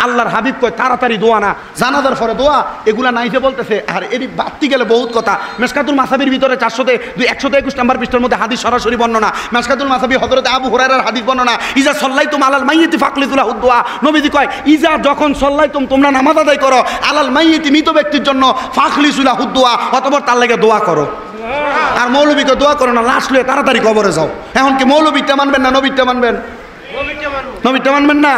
[SPEAKER 1] আল্লাহর হাবিব কয় তাড়াতাড়ি দোয়া না, জানাজার পরে দোয়া, এগুলা নাইতে বলতেছে। আর এটি বাড়তি গেলে বহুত কথা। মেশকাতুল মাসাবির ভিতরে 121 নম্বর পৃষ্ঠার মধ্যে হাদিস সরাসরি বর্ণনা। মেশকাতুল মাসাবি হযরত আবু হুরায়রার হাদিস বর্ণনা, ইজা সাল্লাইতুম আলাল মাইয়িতি ফাকলিতুল দোয়া। নবীজি কয় ইজা যখন সাল্লাইতুম তোমরা নামাজ আদায় করো, আলাল মাইয়িতি মৃত ব্যক্তির জন্য ফাকলিতুল দোয়া, অতঃপর তার লাগে দোয়া করো। আর মৌলবীকে দোয়া করো না, লাশ লয়ে তাড়াতাড়ি কবরে যাও। এখন কি মৌলবীটা মানবেন না নবীটা মানবেন? নবীটা মানবেন না?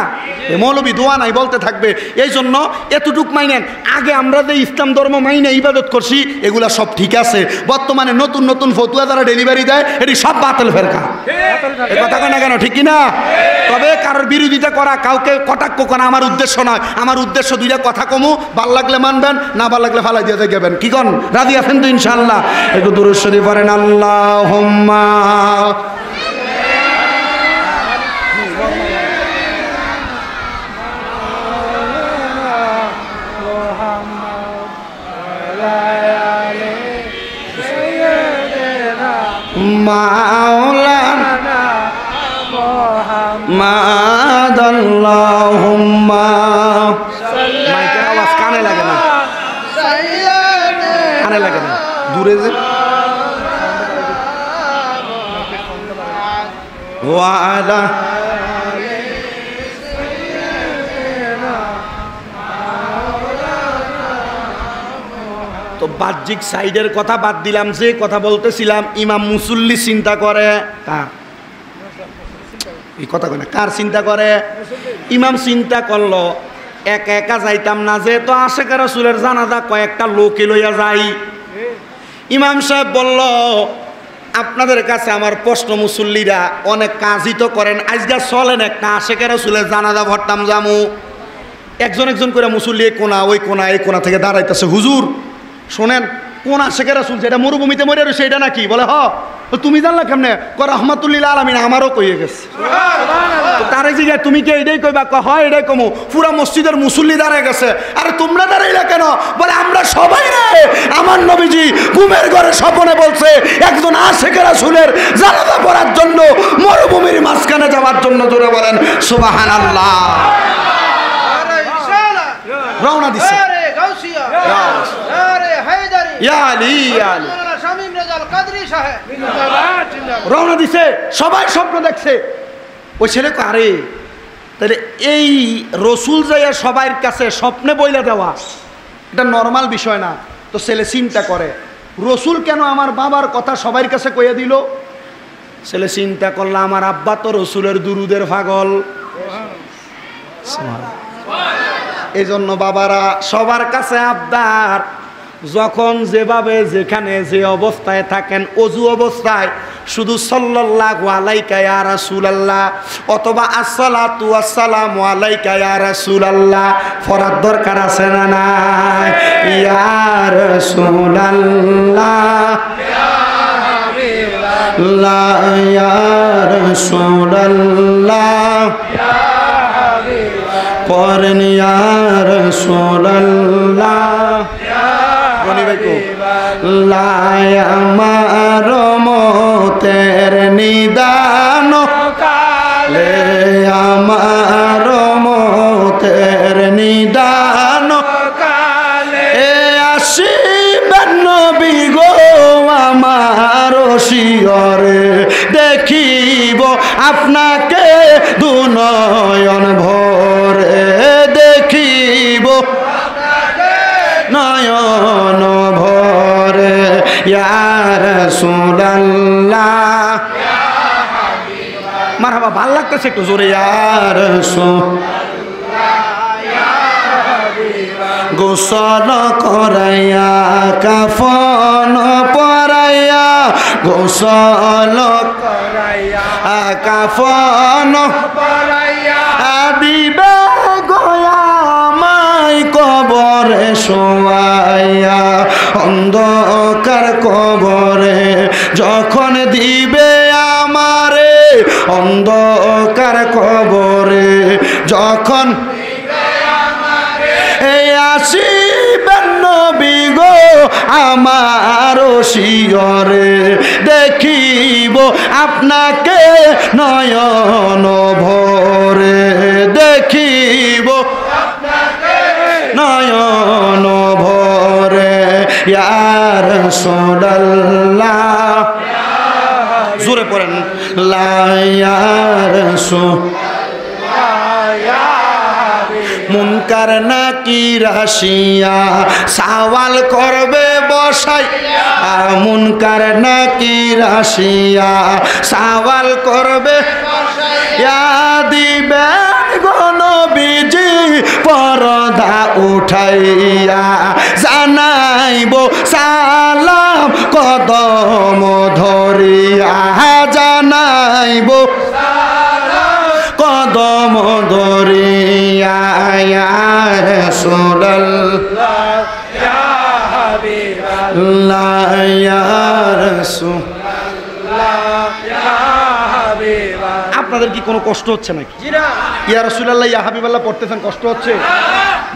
[SPEAKER 1] মৌলবী দোয়া নাই বলতে থাকবে। এই জন্য এতটুক মাইনেন, আগে আমরা যে ইসলাম ধর্ম মাইনে ইবাদত করছি এগুলা সব ঠিক আছে। বর্তমানে নতুন নতুন ফতুয়া যারা ডেলিভারি দেয় এটি সব বাতিল ফেরকা। এই কথা কয় না কেন, ঠিক কিনা? তবে কারোর বিরোধিতা করা, কাউকে কটাক্ষ করা আমার উদ্দেশ্য নয়। আমার উদ্দেশ্য দুইটা কথা কমু, ভাল লাগলে মানবেন, না ভাল লাগলে ফালাই দিয়ে যাবেন। কি কন, রাজি আছেন তো ইনশাআল্লাহ? একটু দুরূদ শরীফ পড়েন। আল্লাহুম্মা মাওলানা মুহাম্মদ আল্লাহুম্মা মাইকের আওয়াজ কানে লাগে না, কানে লাগে না, দূরে যে ওয়ালা তো বাহ্যিক সাইডের কথা বাদ দিলাম। যে কথা বলতেছিলাম, ইমাম মুসল্লি চিন্তা করে কার? এই কথা কয় না, কার চিন্তা করে? ইমাম চিন্তা করলো একা একা যাইতাম না, যে তো আশেক রাসূলের জানাজা কয়েকটা লোকে লইয়া যাই। ইমাম সাহেব বলল আপনাদের কাছে আমার প্রশ্ন, মুসল্লিরা অনেক কাজই তো করেন, আজকে চলেন একটা আশেক রাসূলের জানাজা ভরতাম জামু। একজন একজন করে মুসল্লি কোনা ওই কোনা এই কোনা থেকে দাঁড়াইতেছে। হুজুর শোনেন, কোন আশেক রাসূল যেটা মরুভূমিতে মরে রয়েছে এটা নাকি? বলে হ। তুমি জানলা কেমনে? রাহমাতুল্লিল আলামিন আমারও কইয়ে গেছে। তারে জিজ্ঞাসা তুমি কি এটাই কইবা? হয় এটাই কমু। পুরা মসজিদের মুসল্লি দাঁড়ায় গেছে। আরে তোমরা দাঁড়াইলা কেন? বলে আমরা সবাই রে আমার নবীজি ঘুমের ঘরে স্বপ্নে বলছে একজন আশেক রাসূলের জানাজা পড়ার জন্য মরুভূমির মাঝখানে যাওয়ার জন্য। জোরে বলেন সুবহানাল্লাহ। রওনা দিছে রওনা দিছে, সবাই স্বপ্ন দেখছে। ওই ছেলে আরে তাহলে এই রসুল যাইয়া সবার কাছে স্বপ্নে বইলা দেওয়া এটা নর্মাল বিষয় না। তো ছেলে চিন্তা করে রসুল কেন আমার বাবার কথা সবার কাছে কইয়া দিল? ছেলে চিন্তা করলো আমার আব্বা তো রসুলের দুরুদের পাগল। এই জন্য বাবারা সবার কাছে আবদার, যখন যেভাবে যেখানে যে অবস্থায় থাকেন, অজু অবস্থায় শুধু সাল্লাল্লাহু আলাইকা ইয়া রাসূলুল্লাহ অথবা আসসালাতু ওয়াসসালামু আলাইকা ইয়া রাসূলুল্লাহ পড়ার দরকার আছে না নাই? ইয়া রাসূলুল্লাহ ইয়া হাবিবাল্লাহ ইয়া রাসূলুল্লাহ ইয়া হাবিবাল্লাহ পড়েন ইয়া রাসূলুল্লাহ আমার মতের নিদান কালে, আমার মতের নিদান কালে আসিবেন নবী গো আমার শিয়রে, দেখিব আপনাকে দুনয়ন ভরে, দেখিব নয়ন ভরে ইয়া রাসূলুল্লাহ ইয়া হাবিবাল্লাহ। মারহাবা, ভালো লাগতেছে একটু জোরে ইয়া রাসূলুল্লাহ ইয়া হাবিবাল্লাহ। গোসল করাইয়া কাফন পরাইয়া, গোসল করাইয়া কাফন পরাইয়া দিবে গয়া মাই কবরে শোয়াইয়া, অন্ধকার কবরে যখন দিবে আমারে, অন্ধকার কবরে যখন এই আসিবেন নবী গো আমার শিয়রে, দেখিব আপনাকে নয়ন ভরে, দেখিব নয়ন ভরে ইয়া রাসূলুল্লাহ জোরে পড়েন লা ইয়া রাসূলুল্লাহ মুনকার নাকির আসিয়া সওয়াল করবে বসাইয়া মুনকার নাকির আসিয়া সওয়াল করবে বসাইয়া দিবে গো নবীজি পর্দা উঠাইয়া জানাইব সালাম কদম ধরিয়া জানাইব কদম ধরিয়া ইয়া রাসূলুল্লাহ ইয়া হাবিবাল্লাহ ইয়া রাসূলুল্লাহ ইয়া হাবিবাল্লাহ আপনাদের কি কোনো কষ্ট হচ্ছে নাকি? জি না। ইয়া রাসূলুল্লাহ ইয়া হাবিবাল্লাহ পড়তেছেন কষ্ট হচ্ছে?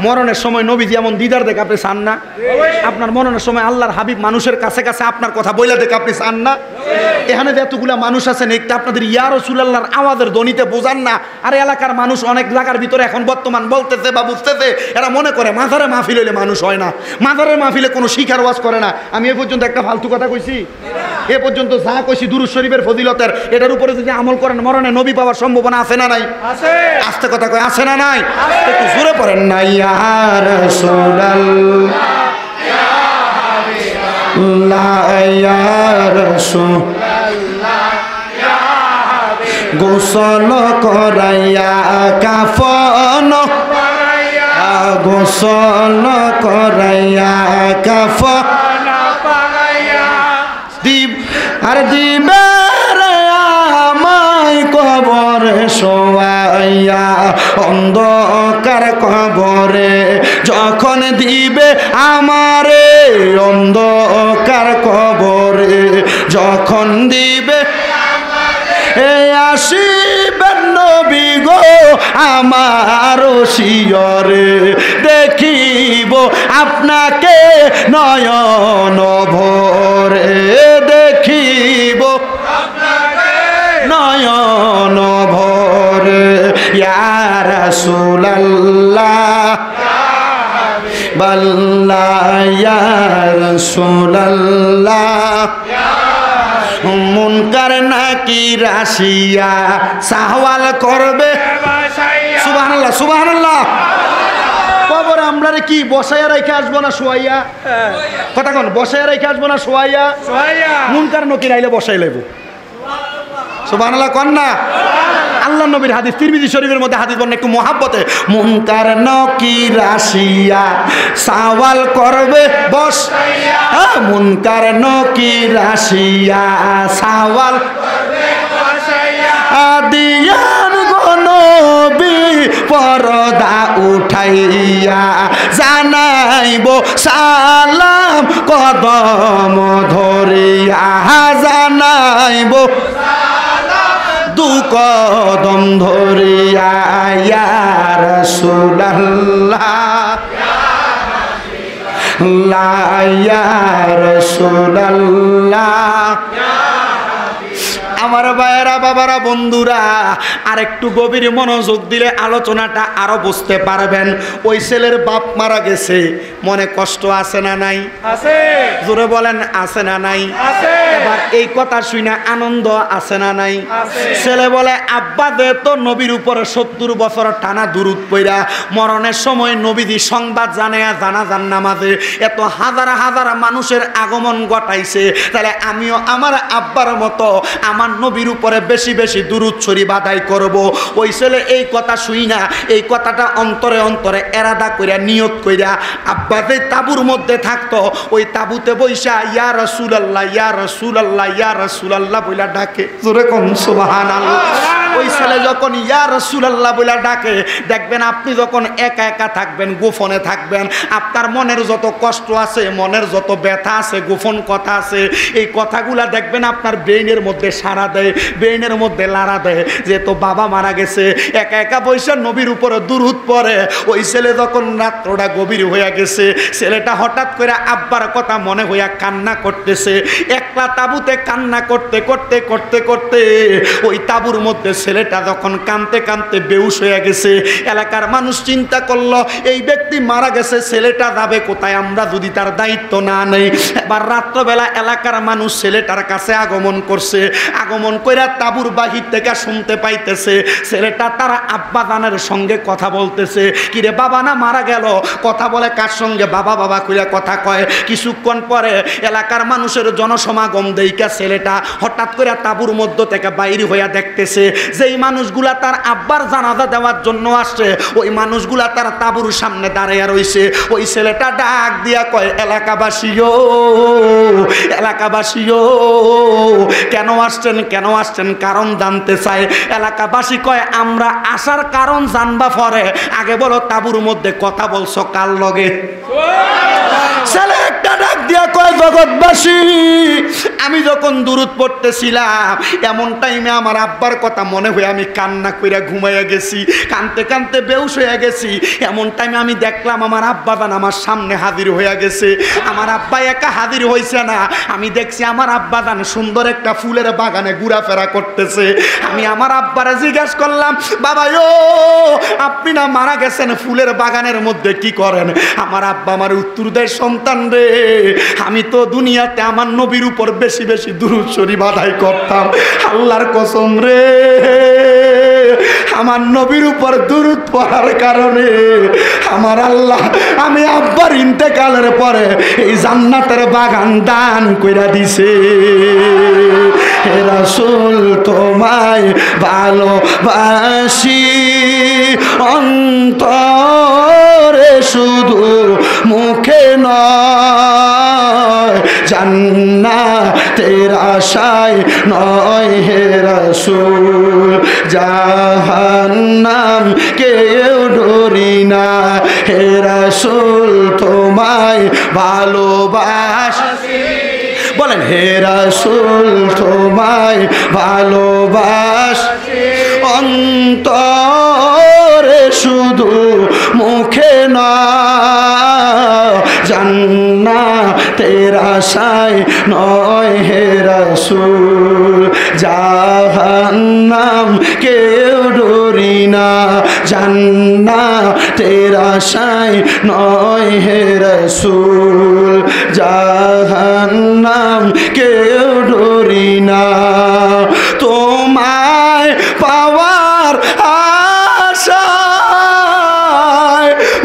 [SPEAKER 1] মরণের সময় নবীজি এমন দিদার দেখে আপনি চান না? আপনার মরণের সময় আল্লাহর হাবিব মানুষের কাছে কাছে আপনার কথা বইলা দেখে আপনি চান না? এখানে যে এতগুলা মানুষ আছেন একটা আপনাদের ইয়া রাসূলুল্লাহর আওয়াজের ধ্বনিতে বোঝান না? আর এলাকার মানুষ অনেক জায়গার ভিতরে এখন বর্তমান বলতেছে বা বুঝতেছে, এরা মনে করে মাজারে মাহফিল হইলে মানুষ হয় না, মাজারের মাহফিলে কোনো শিখার ওয়াজ করে না। আমি এ পর্যন্ত একটা ফালতু কথা কইছি? এ পর্যন্ত যা কইছি দুরূদ শরীফের ফজিলতের, এটার উপরে যদি আমল করেন মরণে নবী পাওয়ার সম্ভাবনা আছে না নাই? আছে। আস্তে কথা কয় আছে না নাই? একটু জোরে পড়েন না ইয়া রাসূলুল্লাহ ইয়া হাবিবাল্লাহ ইয়া রাসূলুল্লাহ ইয়া হাবিবাল্লাহ গোসল করাইয়া কাফন পরাইয়া গোসল করাইয়া কাফন পরাইয়া দিব আর দিবে রে আমায় কবরে শোয়াইয়া অন্ধকার কবরে যখন দিবে আমারে অন্ধকার কবরে যখন দিবে এ আসিবেন নবী গো আমার শিয়রে দেখিব আপনাকে নয়ন ভরে দেখিব আপনাকে নয়ন ভরে ইয়া রাসূলুল্লাহ বাল্লাহ ইয়া রাসূলুল্লাহ মুনকার নাকির আসিয়া সওয়াল করবে সুবহানাল্লাহ সুবহানাল্লাহ কবরে আমরা কি বসাইয়া রেখে আসবো না শোয়াইয়া? কথা কোন বসাইয়া রেখে আসবো না শোয়াইয়া? মুনকার নাকির আইলে বসাই লইব। সুবহানাল্লাহ কোন না? আল্লাহ নবীর হাদিস তিরমিজি শরীফের মধ্যে হাদিস বর্ণনা একটু মহাব্বতে মুনকার নাকির আসিয়া সওয়াল করবে বসাইয়া মুনকার নাকির আসিয়া সওয়াল করবে বসাইয়া দিয়ান গো নবী পর্দা উঠাইয়া জানাইব সালাম কদম ধরিয়া জানাইব দু কদম ধরিয়া ইয়া রাসূলুল্লাহ ইয়া রাসূলুল্লাহ আমার ভাইয়েরা বাবারা বন্ধুরা আর একটু গভীর মনোযোগ দিলে আলোচনাটা আরো বুঝতে পারবেন। ওই ছেলের বাপ মারা গেছে, মনে কষ্ট আছে না নাই? আছে। জোরে বলেন আছে না নাই? আছে। এবার এই কথা শুনে আনন্দ আছে না নাই? আছে। ছেলে বলে আব্বা দে তো নবীর উপরে 70 বছর টানা দুরূদ পড়া মরণের সময় নবীজি সংবাদ জানায়া জানাজার নামাজে এত হাজার হাজার মানুষের আগমন ঘটাইছে, তাহলে আমিও আমার আব্বার মতো আমার নবীর উপরে বেশি বেশি দুরূদ শরীফ আদায় করব। ওই ছেলে এই কথা শুই না, এই কথাটা অন্তরে অন্তরে এরাদা কইরা নিয়ত কইরা আব্বা যে তাবুর মধ্যে থাকতো ওই তাবুতে বইসা ইয়া রাসূলুল্লাহ ইয়া রাসূলুল্লাহ ইয়া রাসূলুল্লাহ বইলা ডাকে। জোরে কোন সুবহানাল্লাহ। ওই ছেলে যখন ইয়া রাসূলুল্লাহ বইলা ডাকে, দেখবেন আপনি যখন একা একা থাকবেন, গোপনে থাকবেন, আপনার মনের যত কষ্ট আছে, মনের যত ব্যথা আছে, গোপন কথা আছে, এই কথাগুলা দেখবেন আপনার ব্রেইনের মধ্যে সাড়া দেয়, বেইনের মধ্যে লাড়া দেয় যে তো বাবা মারা গেছে। একা একা বৈশা নবীর উপরে দুরূদ পড়ে। ওই ছেলে যখন রাত্রটা গভীর হয়ে গেছে, ছেলেটা হঠাৎ করে আব্বার কথা মনে হইয়া কান্না করতেছে। একলা তাবুতে কান্না করতে করতে করতে করতে ওই তাবুর মধ্যে ছেলেটা যখন কাঁদতে কাঁদতে বেহুশ হয়ে গেছে, এলাকার মানুষ চিন্তা করলো এই ব্যক্তি মারা গেছে, ছেলেটা যাবে কোথায় আমরা যদি তার দায়িত্ব না নেই। এবার রাত্রবেলা এলাকার মানুষ ছেলেটার কাছে আগমন করছে। আগমন কইরা তাবুর বাহির থেকে শুনতে পাইতেছে ছেলেটা তার আব্বা জানের সঙ্গে কথা বলতেছে। কিরে বাবা না মারা গেল? কথা বলে কার সঙ্গে? বাবা বাবা কইরা কথা কয়। কিছুক্ষণ পরে এলাকার মানুষের জনসমাগম দেইকা ছেলেটা হঠাৎ করে তাবুর মধ্য থেকে বাইরে হইয়া দেখতেছে যেই মানুষগুলা তার আব্বার জানাজা দেওয়ার জন্য আসছে ওই মানুষগুলা তার তাবুর সামনে দাঁড়িয়ে রইছে। ওই ছেলেটা ডাক দিয়া কয়, এলাকাবাসীও, এলাকাবাসীও কেন আসছেন, কেন আসছেন, কারণ জানতে চায়। এলাকাবাসী কয় আমরা আসার কারণ জানবা পরে, আগে বলো তাবুর মধ্যে কথা বলছো কার লগে? ছেলে একটা ডাক দিয়া কয়, জগৎবাসী আমি যখন দুরূদ পড়তেছিলাম এমন টাইমে আমার আব্বার কথা মনে হয়ে আমি কান্না কইরা ঘুমাইয়া গেছি, কানতে কানতে বেহুশ হয়ে গেছি। এমন টাইমে আমি দেখলাম আমার আব্বা জান আমার সামনে হাজির হয়ে গেছে। আমার আব্বা একা হাজির হয়েছে না, আমি দেখছি আমার আব্বা জান সুন্দর একটা ফুলের বাগানে ঘোরাফেরা করতেছে। আমি আমার আব্বারে জিজ্ঞাসা করলাম, বাবা ও আপনি না মারা গেছেন, ফুলের বাগানের মধ্যে কি করেন? আমার আব্বা আমার উত্তর দেয়, সন্তান রে আমি তো দুনিয়াতে আমার নবীর উপর বেশি বেশি দুরূদ শরীফ আদায় করতাম। আল্লাহর কসম রে, আমার নবীর উপর দুরূদ পড়ার কারণে আমার আল্লাহ আমি আব্বার ইন্তেকালের পরে এই জান্নাতের বাগান দান কইরা দিছে। হে রাসূল তোমায় ভালোবাসি অন্তরে শুধু মুখে নয়, জান্নাতের আশায় নয় হে রাসূল, জাহান্নাম কেউ ডরি না। হে রাসূল তোমায় ভালোবাসি, বলেন হে রাসূল তোমায় ভালোবাসি অন্তরে শুধু মুখে না, জান্নাতের আশায় নয় হে রাসূল, জাহান্নাম কেউ ডরি না, জান্নাতের আশায় নয় হে রাসূল, জাহান্নাম কেউ ডরি না। তোমায় পাওয়ার আশায়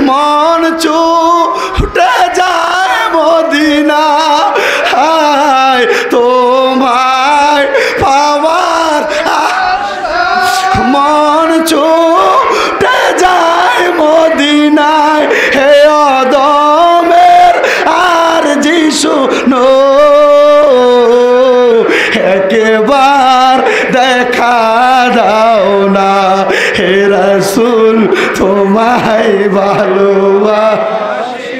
[SPEAKER 1] মন ছুটে যায় মদিনা, হায় তোমায় পাওয়ার মন ছুটে যায় মদিনায়। হে অদমের আর যিশু নো একবার দেখা দাও না, হে রাসূল তোমায় ভালোবাসি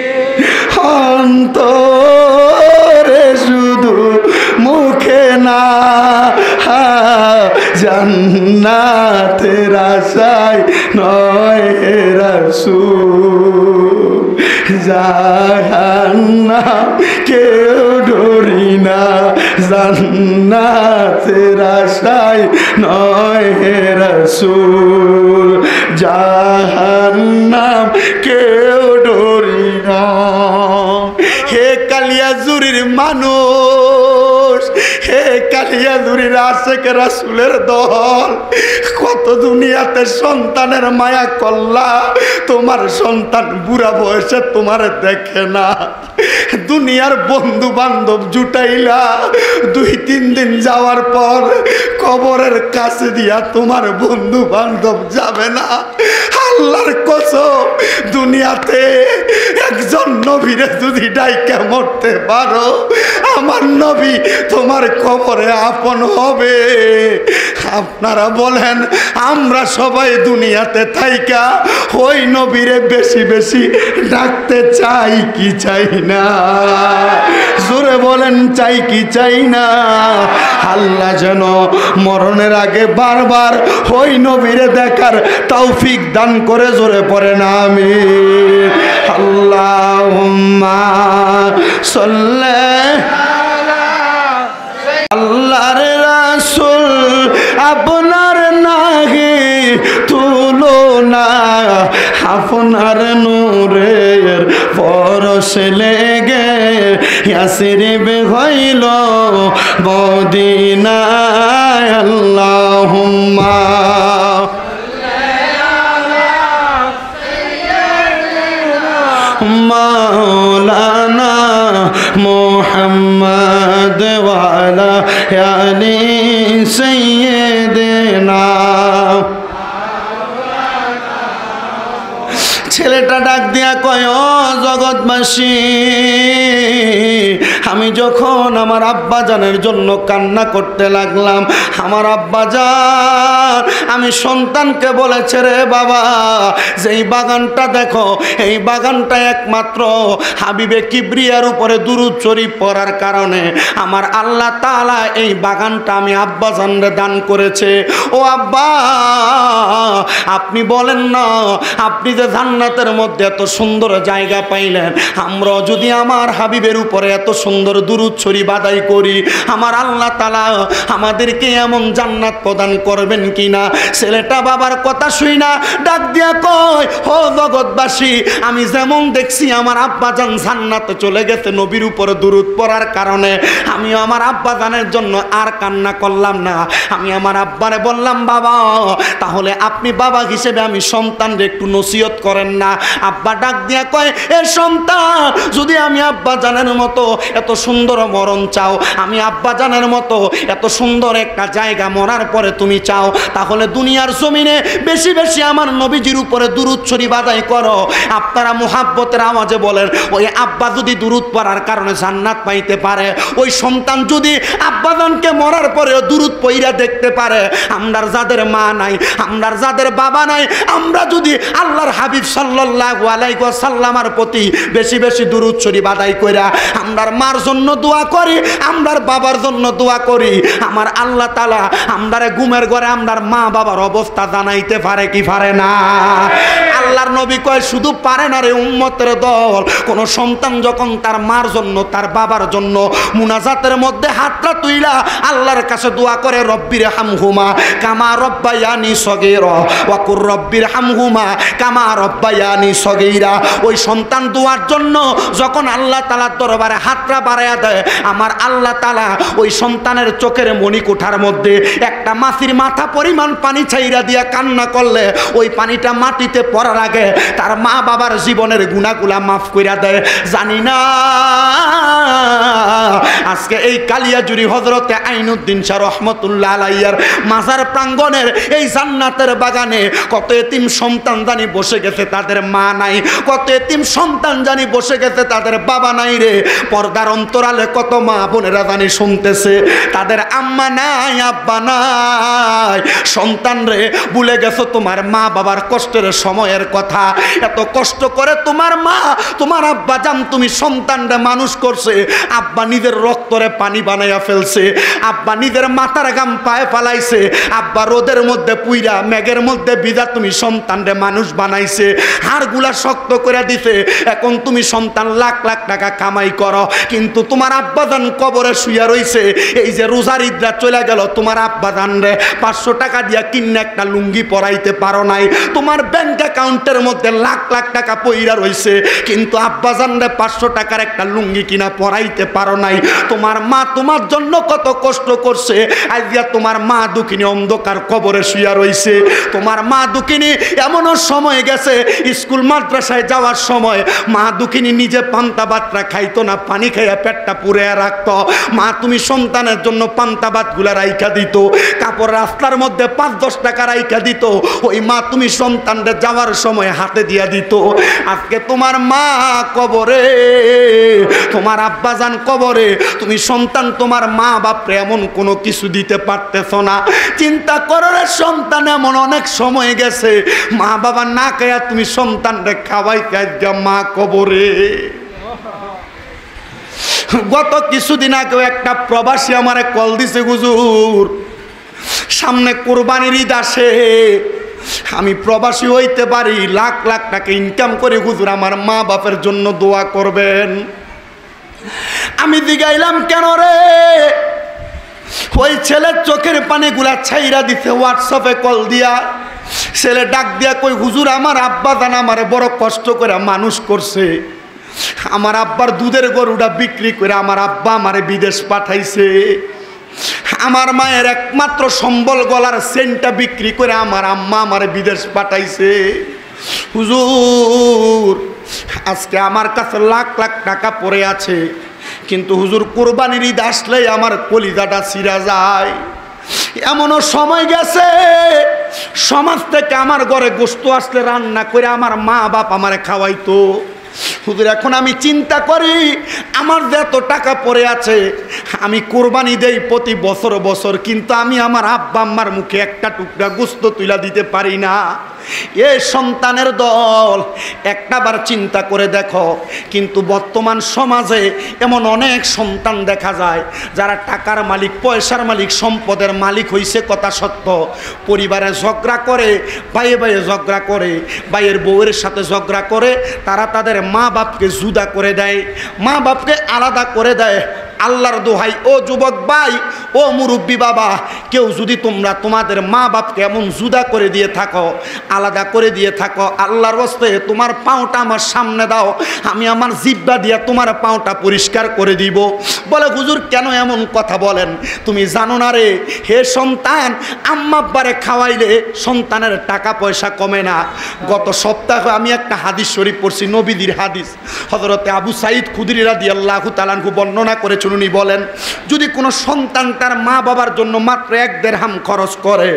[SPEAKER 1] অন্তরে শুধু মুখে না, জান্নাতের আশায় নয় হে রাসূল, জাহান্নাম কেউ ডরি না, জান্নাতের আশায় নয় হে রাসূল, জাহান্নাম কেউ ডরি না। হে কালিয়াজুরির মানুষ, হে কালিয়াজুরির আশেক রাসূলের দল, কত দুনিয়াতে সন্তানের মায়া করলা, তোমার সন্তান বুড়া বয়সে তোমার দেখে না। দুনিয়ার বন্ধু বান্ধব জুটাইলা, 2-3 দিন যাওয়ার পর কবরের কাছে দিয়া তোমার বন্ধু বান্ধব যাবে না। আল্লাহর কসম, দুনিয়াতে একজন নবীরে যদি ডাইকা মরতে পারো, আমার নবী তোমার কবরে আপন হবে। আপনারা বলেন আমরা সবাই দুনিয়াতে থাইকা ওই নবীরে বেশি বেশি ডাকতে চাই কি চাই না? জোরে বলেন চাই কি চাই না? আল্লাহ যেন মরণের আগে বারবার ওই নবীরে দেখার তৌফিক দান করে, জোরে পড়ে না আমিন। আল্লাহুম্মা সাল্লি আল্লাহর রাসূল আপনার নাহি তুলনা, আপনার নূরের পরশ লেগে ইয়াসরিব হইল মদিনা। আল্লাহুম্মা মাওলানা মুহাম্মদ ওয়া আলা আলি সাইয়্যিদিনা। ছেলেটা ডাক দিয়া কয়, ও জগৎবাসী, আমি যখন আমার আব্বাজানের জন্য কান্না করতে লাগলাম, আমার আব্বাজান আমি সন্তানকে বলেছে, রে বাবা, যে এই বাগানটা দেখো, এই বাগানটা একমাত্র হাবিবে কিবরিয়ার উপরে দুরূদ শরীফ পড়ার কারণে আমার আল্লাহ তাআলা এই বাগানটা আমি আব্বাজানরে দান করেছে। ও আব্বা, আপনি বলেন না, আপনি যে জান্নাতের মধ্যে এত সুন্দর জায়গা পাইলেন, আমরা যদি আমার হাবিবের উপরে এত সুন্দর দুরূদ শরীফ আদায় করি, আমার আল্লাহ তাআলা আমাদেরকে এমন জান্নাত প্রদান করবেন কিনা? ছেলেটা বাবার কথা শুই না ডাক দিয়া কয়, ও জগৎবাসী, আমি যেমন দেখছি আমার আব্বাজান জান্নাতে চলে গেছে নবীর উপরে দুরূদ পড়ার কারণে, আমি আমার আব্বাজানের জন্য আর কান্না করলাম না। আমি আমার আব্বারে বললাম, বাবা, তাহলে আপনি বাবা হিসেবে আমি সন্তানরে একটু নসিহত করেন না। আব্বা ডাক দিয়া কয়, এ সন্তান, যদি আমি আব্বাজানের মতো এত সুন্দর মরণ চাও, আমি আব্বাজানের মতো এত সুন্দর একটা জায়গা মরার পরে তুমি চাও, তাহলে দুনিয়ার জমিনে বেশি বেশি আমার নবীজির উপরে দুরূদ শরীফ আদায় করো। আপনারা মুহাব্বতের আওয়াজে বলেন, ওই আব্বা যদি দুরূদ পড়ার কারণে জান্নাত পাইতে পারে, ওই সন্তান যদি আব্বাজানকে মরার পরেও দুরূদ পইরা দেখতে পারে, আমরার যাদের মা নাই, আমরার যাদের বাবা নাই, আমরা যদি আল্লাহর হাবিব সাল্লাল্লাহু আলাইহি ওয়াসাল্লামের প্রতি বেশি বেশি দুরূদ শরীফ আদায় কইরা আমরার মার জন্য দোয়া করি, আমরার বাবার জন্য দোয়া করি, আমার আল্লাহ তাআলা আমরারে ঘুমের ঘরে আমরার মা বাবার অবস্থা জানাইতে পারে কি পারে না? আল্লাহর নবী কয়, শুধু পারে না রে উম্মতের দল, কোন সন্তান যখন তার মার জন্য তার বাবার জন্য মুনাজাতের মধ্যে হাতটা তুইলা আল্লাহর কাছে দোয়া করে, রব্বির হামহুমা কামা রব্বায়ানি সগীরা ওয়া কুর রব্বির হামহুমা কামা রব্বায়ানি সগীরা, ওই সন্তান দোয়ার জন্য যখন আল্লাহ তাআলার দরবারে হাতটা বাড়ায়া দেয়, আমার আল্লাহ তাআলা ওই সন্তানের চোখের মণিকুঠার মধ্যে একটা মাছির মাথা পরিমাণ পানি ছাইরা দিয়া কান্না করলে ওই পানিটা মাটিতে পড়ার আগে তার মা বাবার জীবনের গুনাহগুলা মাফ কইরা দেয়। জানি না আজকে এই কালিয়াজুরি হযরতে আইনুদ্দিন শাহ রহমতুল্লাহ আলাইহির মাজার প্রাঙ্গণের এই জান্নাতের বাগানে কত এতিম সন্তান জানি বসে গেছে, তাদের মা নাই, কত এতিম সন্তান জানি বসে গেছে, তাদের বাবা নাই রে। পর্দার অন্তরালে কত মা বোনেরা জানি শুনতেছে, তাদের আম্মা নাই, আব্বা নাই। সন্তান রে, ভুলে গেছো তোমার মা বাবার কষ্টের সময়ের কথা। এত কষ্ট করে তোমার মা, তোমার আব্বা জান তুমি সন্তানরা মানুষ করছে, আব্বা নিজের রক্তরে পানি বানাইয়া ফেলছে, আব্বা নিজের মাথার ঘাম পায়ে ফালাইছে, আব্বা রোদের মধ্যে পুইরা মেঘের মধ্যে ভিজা তুমি সন্তানরে মানুষ বানাইছে, হাড়গুলা শক্ত করে দিছে। এখন তুমি সন্তান লাখ লাখ টাকা কামাই করো, কিন্তু তোমার আব্বাজান কবরে শুইয়া রইছে। এই যে রোজার ঈদরা চলে গেল, তোমার আব্বাজান রে 500 টাকা দিয়া কিনে একটা লুঙ্গি পরাইতে পারো নাই। তোমার ব্যাংক অ্যাকাউন্টের মধ্যে লাখ লাখ টাকা পইরা রইছে, কিন্তু আব্বাজান রে 500 টাকার একটা লুঙ্গি কিনা পরাইতে পারো নাই। তোমার মা তোমার জন্য কত কষ্ট করছে, আজকে তোমার মা দুঃখিনী অন্ধকার কবরে শুইয়া রইছে। তোমার মা দুঃখিনী এমনও সময় গেছে, স্কুল মাদ্রাসায় যাওয়ার সময় মা দুঃখিনী নিজে পান্তা ভাতটা খাইতো না, পানি খাইয়া পেটটা পুড়ে রাখতো। মা তুমি সন্তানের জন্য পান্তা ভাতগুলা রাইখা দিত, কাপড় রাস্তার মধ্যে 5-10 টাকা রাইখা দিত, ওই মা তুমি সন্তানদের যাওয়ার সময় হাতে দিয়া দিত। আজকে তোমার মা কবরে, তোমার আব্বাজান কবরে, তুমি সন্তান তোমার মা বাপরে এমন কোনো কিছু দিতে পারতেছ না। চিন্তা করো রে সন্তান, এমন অনেক সময় গেছে মা বাবা না খাইয়া তুমি সন্তানরে খাওয়াই খাই মা কবরে। গত কিছুদিন আগেও একটা প্রবাসী আমারে কল দিছে, হুজুর সামনে কোরবানির ঈদ আসে, আমি প্রবাসী হইতে পারি, লাখ লাখ টাকা ইনকাম করে, হুজুর আমার মা বাপের জন্য দোয়া করবেন। আমি দিগাইলাম, কেন রে? ওই ছেলের চোখের পানিগুলা ছাইরা দিতে হোয়াটসঅ্যাপে কল দিয়া। ছেলে ডাক দিয়া কই, হুজুর আমার আব্বা জান আমারে বড় কষ্ট করে মানুষ করছে, আমার আব্বার দুধের গরুটা বিক্রি করে আমার আব্বা আমারে বিদেশ পাঠাইছে, আমার মায়ের একমাত্র সম্বল গলার সেন্টটা বিক্রি করে আমার আম্মা আমারে বিদেশ পাঠাইছে। হুজুর আজকে আমার কাছে লাখ লাখ টাকা পড়ে আছে, কিন্তু হুজুর কোরবানির ঈদ আসলেই আমার কলিজাটা ছিঁড়া যায়। এমনও সময় গেছে সমাজ থেকে আমার ঘরে গোশত আসলে রান্না করে আমার মা বাপ আমারে খাওয়াইতো। হুজুর এখন আমি চিন্তা করি, আমার যে এত টাকা পড়ে আছে, আমি কোরবানি দেই প্রতি বছর বছর, কিন্তু আমি আমার আব্বা আম্মার মুখে একটা টুকরা গোশত তুলা দিতে পারি না। এ সন্তানের দল, একটাবার চিন্তা করে দেখো। কিন্তু বর্তমান সমাজে এমন অনেক সন্তান দেখা যায় যারা টাকার মালিক, পয়সার মালিক, সম্পদের মালিক হইছে কথা সত্য, পরিবারে ঝগড়া করে, ভাইয়ে ভাইয়ে ঝগড়া করে, ভাইয়ের বউয়ের সাথে ঝগড়া করে, তারা তাদের মা বাপকে জুদা করে দেয়, মা বাপকে আলাদা করে দেয়। আল্লাহর দোহাই ও যুবক ভাই, ও মুরব্বী বাবা, কেউ যদি তোমরা তোমাদের মা বাপকে এমন জুদা করে দিয়ে থাকো, আলাদা করে দিয়ে থাকো, আল্লাহর ওয়াস্তে তোমার পাওটা আমার সামনে দাও, আমি আমার জিহ্বা দিয়ে তোমার পাওটা পরিষ্কার করে দিব। বলে হুজুর কেন এমন কথা বলেন? তুমি জানো না রে, হে সন্তান, আম্মা আব্বারে খাওয়াইলে সন্তানের টাকা পয়সা কমে না। গত সপ্তাহে আমি একটা হাদিস শরীফ পড়ছি, নবীদের হাদিস, হযরতে আবু সাঈদ খুদরি রাদিয়াল্লাহু তাআলা আনহু বর্ণনা করেছেন। উনি বলেন, যদি কোনো সন্তান তার মা বাবার জন্য মাত্র 1 দিরহাম খরচ করে,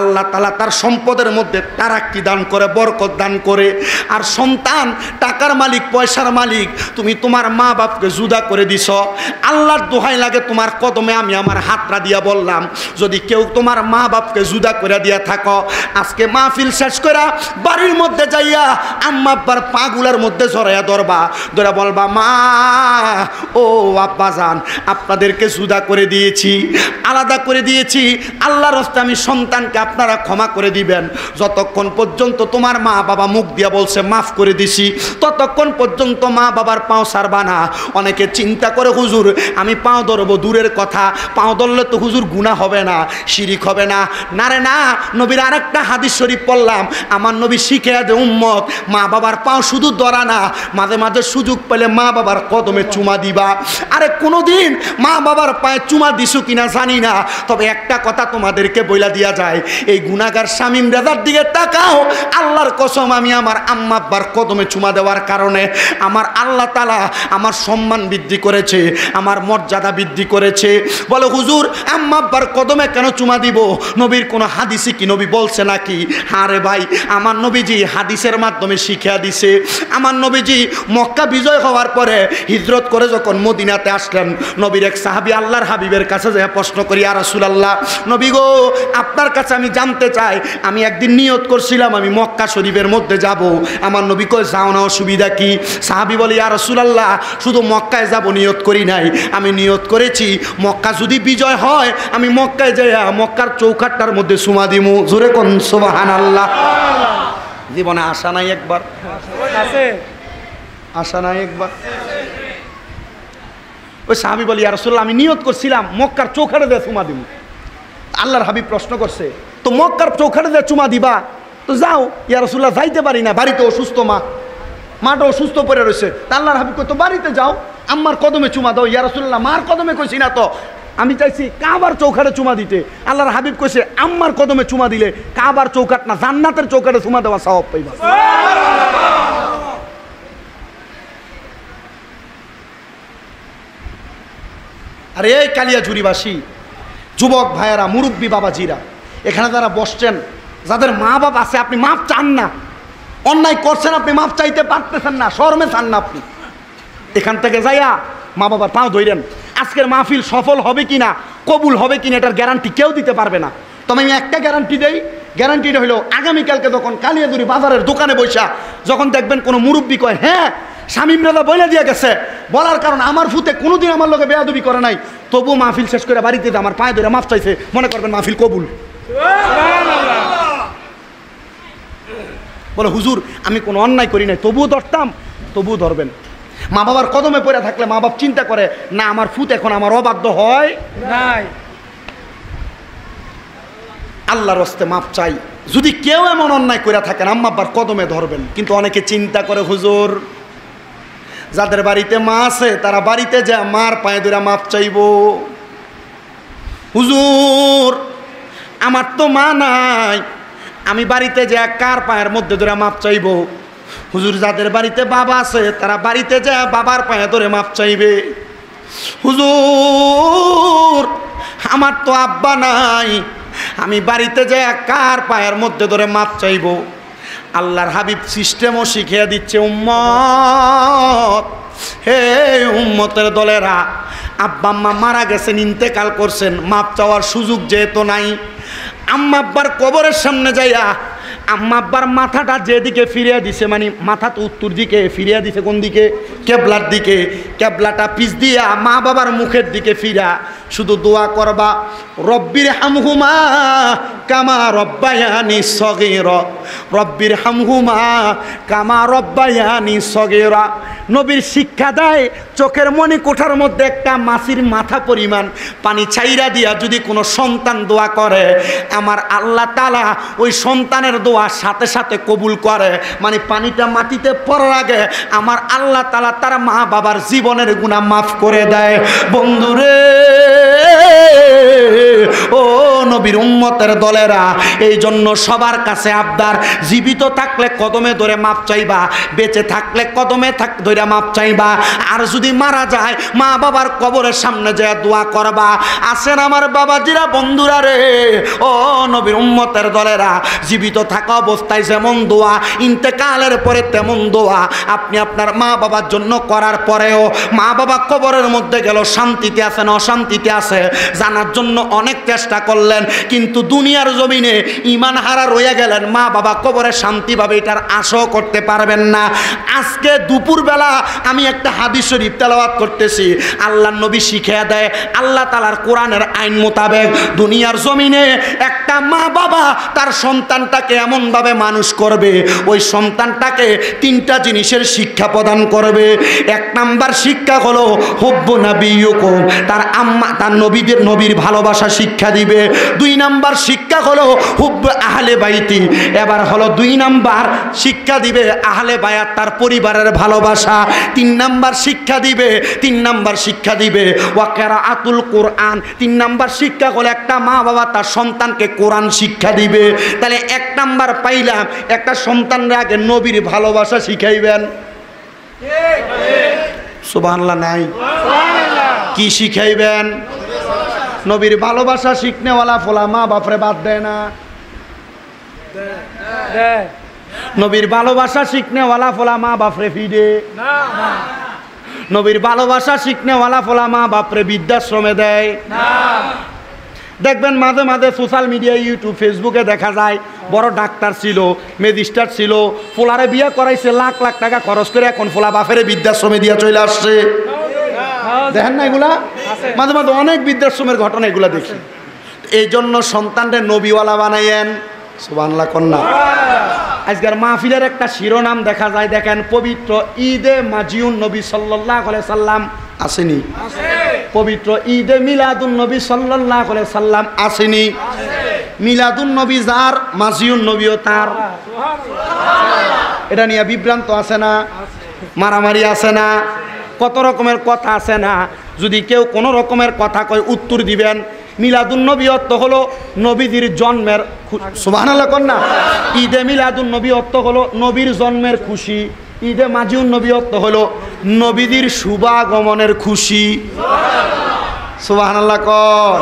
[SPEAKER 1] আল্লাহ তাআলা তার সম্পদের মধ্যে তারাক্কি দান করে, বরকত দান করে। আর সন্তান টাকার মালিক, পয়সার মালিক, তুমি তোমার মা বাপকে জুদা করে দিছ, আল্লাহর দোহাই লাগে তোমার কদমে আমি আমার হাতটা দিয়া বললাম, যদি কেউ তোমার মা বাপকে জুদা করে দিয়া থাকো, আজকে মাহফিল শেষ করে বাড়ির মধ্যে যাইয়া আম্মা আব্বার পাগুলার মধ্যে জড়াইয়া ধরবা, ধরে বলবা, মা ও আব্বা জান, আপনাদেরকে জুদা করে দিয়েছি, আলাদা করে দিয়েছি, আল্লাহর রাস্তায় আমি সন্তানকে আপনারা ক্ষমা করে দিবেন। যতক্ষণ পর্যন্ত তোমার মা বাবা মুখ দিয়া বলছে মাফ করে দিছি, ততক্ষণ পর্যন্ত মা বাবার পাও ছাড়বা না। অনেকে চিন্তা করে, হুজুর আমি পাও ধরবো, দূরের কথা, পাও ধরলে তো হুজুর গুনাহ হবে না, শিরিক হবে না। না রে না, নবীর আরেকটা হাদিস শরীফ পড়লাম, আমার নবী শিখিয়ে দে উম্মত, মা বাবার পাও শুধু ধরা না, মাঝে মাঝে সুযোগ পেলে মা বাবার কদমে চুমা দিবা। আরে কোনোদিন মা বাবার পায়ে চুমা দিছো কিনা জানি না, তবে একটা কথা তোমাদেরকে বইলা দিয়া যায়, এই গুনাহগার শামীম রেজার দিকে তাকাও, আল্লাহর কসম আমি আমার আম্মা আব্বার কদমে চুমা দেওয়ার কারণে আমার আল্লাহ তাআলা আমার সম্মান বৃদ্ধি করেছে, আমার মর্যাদা বৃদ্ধি করেছে। বলে হুজুর আম্মা আব্বার কদমে কেন চুমা দিব? নবীর কোনো হাদিসে কি নবী বলছে নাকি? আরে ভাই, আমার নবীজি হাদিসের মাধ্যমে শিখিয়া দিছে। আমার নবীজি মক্কা বিজয় হওয়ার পরে হিজরত করে যখন মদিনাতে আসলেন, নবীর এক সাহাবী আল্লাহর হাবিবের কাছে যে প্রশ্ন করি, ইয়া রাসূলুল্লাহ, নবী গো আপনার কাছে আমি জানতে চাই, আমি একদিন নিয়ত করছিলাম আমি মক্কা শরীফের মধ্যে যাব, আমার নবী কয় যাও না, অসুবিধা কি? সাহাবী বলে, ইয়া রাসূলুল্লাহ, শুধু মক্কায় যাব নিয়ত করি নাই, আমি নিয়ত করেছি মক্কা যদি বিজয় হয় আমি মক্কায় যাইয়া মক্কার চৌকাঠটার মধ্যে চুমা দিমু। জোরে কোন সুবহানাল্লাহ। জীবনে আশা নাই একবার? আছে আশা নাই একবার? ওই সাহাবী বলি, ইয়া রাসূলুল্লাহ, আমি নিয়ত করছিলাম মক্কার চৌকাঠে দিয়ে চুমা দিব। আল্লাহর হাবিব প্রশ্ন করছে, তো মক্কার চৌকাঠে দিয়ে চুমা দিবা, তো যাও। ইয়া রাসূলুল্লাহ, যাইতে পারি না, বাড়িতে অসুস্থ মা, মাটা অসুস্থ পড়ে রয়েছে। আল্লাহর হাবিব কই, তো বাড়িতে যাও, আম্মার কদমে চুমা দাও। ইয়া রাসূলুল্লাহ, মার কদমে কইছি না তো, আমি চাইছি কাবার চৌকাঠে চুমা দিতে। আল্লাহর হাবিব কইছে, আম্মার কদমে চুমা দিলে কাবার চৌকাঠ না, জান্নাতের চৌকাঠে চুমা দেওয়া সওয়াব পাইবা। আরে এই কালিয়াঝুরিবাসী যুবক ভাইয়েরা, মুরব্বী বাবাজিরা, এখানে যারা বসছেন, যাদের মা বাপ আছে, আপনি মাপ চান না, অন্যায় করছেন, আপনি মাপ চাইতে পারতেছেন না, শরমে চান না, আপনি এখান থেকে যাইয়া মা বাবার পাও ধইরেন। আজকের মাহফিল সফল হবে কিনা, কবুল হবে কিনা, এটার গ্যারান্টি কেউ দিতে পারবে না। তবে আমি একটা গ্যারান্টি দেই, গ্যারান্টিটা হলো আগামীকালকে যখন কালিয়াদুরি বাজারের দোকানে বসা যখন দেখবেন কোনো মুরব্বী কয়, হ্যাঁ শামীম রেজা বইলা দিয়ে গেছে বলার কারণ আমার ফুতে কোনোদিন আমার লোকে বেয়াদবি করে নাই, তবু মাহফিল শেষ করে বাড়িতে আমার পায়ে ধরে মাফ চাইছে, মনে করবেন মাহফিল কবুল। বলে হুজুর আমি কোনো অন্যায় করি নাই, তবুও ধরতাম, তবুও ধরবেন। মা বাবার কদমে পড়ে থাকলে মা বাপ চিন্তা করে না আমার ফুত এখন আমার অবাধ্য হয় নাই, আল্লাহর হস্তে মাপ চাই। যদি কেউ এমন অন্যায় করে থাকেন আম্মা আব্বার কদমে ধরবেন। কিন্তু অনেকে চিন্তা করে হুজুর যাদের বাড়িতে মা আছে তারা বাড়িতে যা মার পায়ে ধরে মাপ চাইব। হুজুর আমার তো মা নাই, আমি বাড়িতে যা কার পায়ের মধ্যে ধরে মাপ চাইব? হুজুর যাদের বাড়িতে বাবা আছে তারা বাড়িতে যা বাবার পায়ে ধরে মাপ চাইবে। হুজুর আমার তো আব্বা নাই, আমি বাড়িতে যা কার পায়ের মধ্যে ধরে মাপ চাইব? আল্লাহর হাবিব সিস্টেমও শিখিয়ে দিচ্ছে উম্মত, হে উম্মতের দলেরা, আব্বা আম্মা মারা গেছেন, ইন্তেকাল করছেন, মাপ চাওয়ার সুযোগ যেহেতু নাই, আম্মা আব্বার কবরের সামনে যাইয়া আম্মা আব্বার মাথাটা যেদিকে ফিরিয়ে দিছে, মানে মাথা তো উত্তর দিকে ফিরিয়ে দিছে, কোন দিকে? কেবলার দিকে। কেবলাটা পিছ দিয়া মা বাবার মুখের দিকে ফিরা শুধু দোয়া করবা, রব্বির হামহুমা কামা রব্বায়ানি সগীরা, রব্বির হামহুমা কামা রব্বায়ানি সগীরা। নবীর শিক্ষা দেয় চোখের মনি কোঠার মধ্যে একটা মাছির মাথা পরিমাণ পানি ছাইরা দিয়া যদি কোনো সন্তান দোয়া করে, আমার আল্লাহ তাআলা ওই সন্তানের দোয়া সাথে সাথে কবুল করে। মানে পানিটা মাটিতে পড়ার আগে আমার আল্লাহ তাআলা তার মা বাবার জীবনের গুনাহ মাফ করে দেয়। বন্ধুরে ও নবীর উম্মতের দলেরা, এই জন্য সবার কাছে আবদার, জীবিত থাকলে কদমে ধরে মাপ চাইবা, বেঁচে থাকলে কদমে ধরে মাপ চাইবা, আর যদি মারা যায় মা বাবার কবরের সামনে যায় দোয়া করবা। আসেন আমার বাবাজিরা, বন্ধুরা রে, ও নবীর উম্মতের দলেরা, জীবিত থাকা অবস্থায় যেমন দোয়া, ইন্তেকালের পরে তেমন দোয়া আপনি আপনার মা বাবার জন্য করার পরেও মা বাবা কবরের মধ্যে গেল শান্তিতে আছে না অশান্তিতে আছে জানার জন্য অনেক চেষ্টা করলেন, কিন্তু দুনিয়ার জমিনে ঈমান হারা রয়ে গেলেন, মা বাবা কবরে শান্তি পাবে এটার আশাও করতে পারবেন না। আজকে দুপুরবেলা আমি একটা হাদিস শরীফ তেলাওয়াত করতেছি, আল্লাহর নবী শিখিয়ে দেয় আল্লাহ তাআলার কোরআনের আইন মোতাবেক দুনিয়ার জমিনে একটা মা বাবা তার সন্তানটাকে এমনভাবে মানুষ করবে, ওই সন্তানটাকে তিনটা জিনিসের শিক্ষা প্রদান করবে। এক নাম্বার শিক্ষা হলো হুব্বু নাবিয়্যুকুম, তার আম্মা তার নবীর ভালোবাসা শিক্ষা দিবে। দুই নাম্বার শিক্ষা হলো হুব্বু আহলে বাইতি, এবার হলো দুই নাম্বার শিক্ষা দিবে আহলে বায়াত তার পরিবারের ভালোবাসা। তিন নাম্বার শিক্ষা দিবে ওয়া কিরাআতুল কোরআন, তিন নাম্বার শিক্ষা হলো একটা মা বাবা তার সন্তানকে কোরআন শিক্ষা দিবে। তাহলে এক নাম্বার পাইলাম, একটা সন্তানরা আগে নবীর ভালোবাসা শিখাইবেন। সুবহানাল্লাহ নাই? কি শিখাইবেন? নবীর ভালোবাসা শিখনেওয়ালা ফোলা মা বাপরে বাদ দেয় না। নবীর ভালোবাসা শিখনেওয়ালা ফোলা মা বাপরে ফিডে না। নবীর ভালোবাসা শিখনেওয়ালা ফোলা মা বাপরে বৃদ্ধাশ্রমে দেয় না। দেখবেন মাঝে মাঝে সোশ্যাল মিডিয়া, ইউটিউব, ফেসবুকে দেখা যায় বড় ডাক্তার ছিল, ম্যাজিস্ট্রেট ছিল, ফোলারে বিয়ে করাইছে, লাখ লাখ টাকা খরচ করে, এখন ফোলা বাপেরে বৃদ্ধাশ্রমে দিয়া চলে আসছে। দেখেন না এগুলা? মাঝে মাঝে অনেক বৃদ্ধাশ্রমের ঘটনা এগুলা দেখি। এই জন্য সন্তানদের নবীওয়ালা বানাইয়েন। সুবহানাল্লাহ কন্যা। আজকের মাহফিলের একটা শিরোনাম দেখা যায়, দেখেন, পবিত্র ঈদে মাজিউন নবী সাল্লাল্লাহু আলাইহি সাল্লাম আসেনি? পবিত্র ঈদে মিলাদুন নবী সাল্লাল্লাহু আলাইহি সাল্লাম আসেনি? মিলাদুন নবী যার, মাজিউন নবীও তার। এটা নিয়ে বিভ্রান্ত আছে না? মারামারি আছে না? কত রকমের কথা আছে না? যদি কেউ কোনো রকমের কথা কয় উত্তর দিবেন। মিলাদুন নবী অর্থ হলো নবীজির জন্মের, সুবহানাল্লাহ কন্যা। ঈদে মিলাদুন নবী অর্থ হলো নবীর জন্মের খুশি। ঈদে মাজিউন নবী অর্থ হলো নবীজির শুভাগমনের খুশি। সুবহানাল্লাহ কর।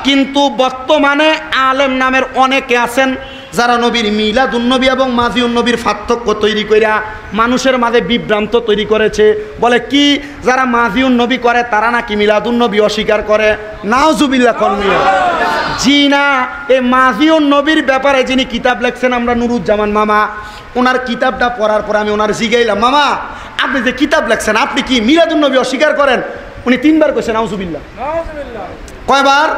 [SPEAKER 1] কিন্তু বর্তমানে আলেম নামের অনেকে আছেন যারা নবীর মিলাদুন নবী এবং মাজিউন নবীর পার্থক্য তৈরি কইরা মানুষের মাঝে বিভ্রান্ত তৈরি করেছে। বলে কি, যারা মাজিউন নবী করে তারা নাকি মিলাদুন নবী অস্বীকার করে। নাউজুবিল্লাহ কন্যা। জি না, এই মাজিউন নবীর ব্যাপারে যিনি কিতাব লেখছেন আমরা নুরুজ্জামান মামা, ওনার কিতাবটা পড়ার পর আমি ওনার জিগাইলাম, মামা আপনি যে কিতাব লেখছেন আপনি কি মিলাদুন নবী অস্বীকার করেন? উনি 3 বার কইছেন নাউজুবিল্লাহ। কয়বার?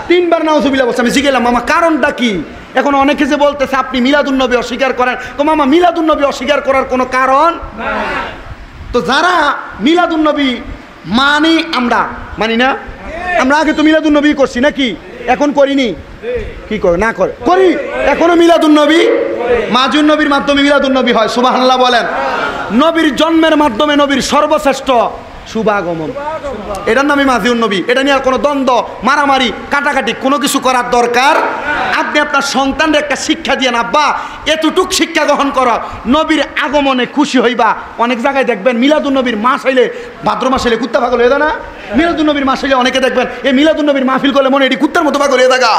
[SPEAKER 1] 3 বার নাউজুবিল্লাহ বলছে। আমি জিজ্ঞেলাম মামা কারণটা কি? এখন অনেকে যে বলতেছে আপনি মিলাদুন নবী অস্বীকার করেন, তো মামা মিলাদুন নবী অস্বীকার করার কোনো কারণ নাই। তো যারা মিলাদুন নবী মানি, আমরা মানি না? আমরা আগে তো মিলাদুন নবী করছি নাকি? এখন করিনি? কি করে না করে করি? এখনো মিলাদুন নবী, মাজুন নবীর মাধ্যমে মিলাদুন নবী হয়। সুবহানাল্লাহ বলেন। নবীর জন্মের মাধ্যমে নবীর সর্বশ্রেষ্ঠ শুভাগমন, এটার নামই মাজিউন নবী। এটা নিয়ে আর কোনো দ্বন্দ্ব, মারামারি, কাটাকাটি কোনো কিছু করার দরকার। আপনি আপনার সন্তানদের একটা শিক্ষা দিয়ে আব্বা এতটুক শিক্ষা গ্রহণ করো, নবীর আগমনে খুশি হইবা। অনেক জায়গায় দেখবেন মিলাদুন নবীর মাস হইলে, ভাদ্র মাস হইলে কুত্তা পাগল হয়ে যায় না? মিলাদুন নবীর মাস হইলে অনেকে দেখবেন এই মিলাদুন নবীর মাহফিল করলে মনে এটি কুত্তার মতো পাগল হয়ে থাকা।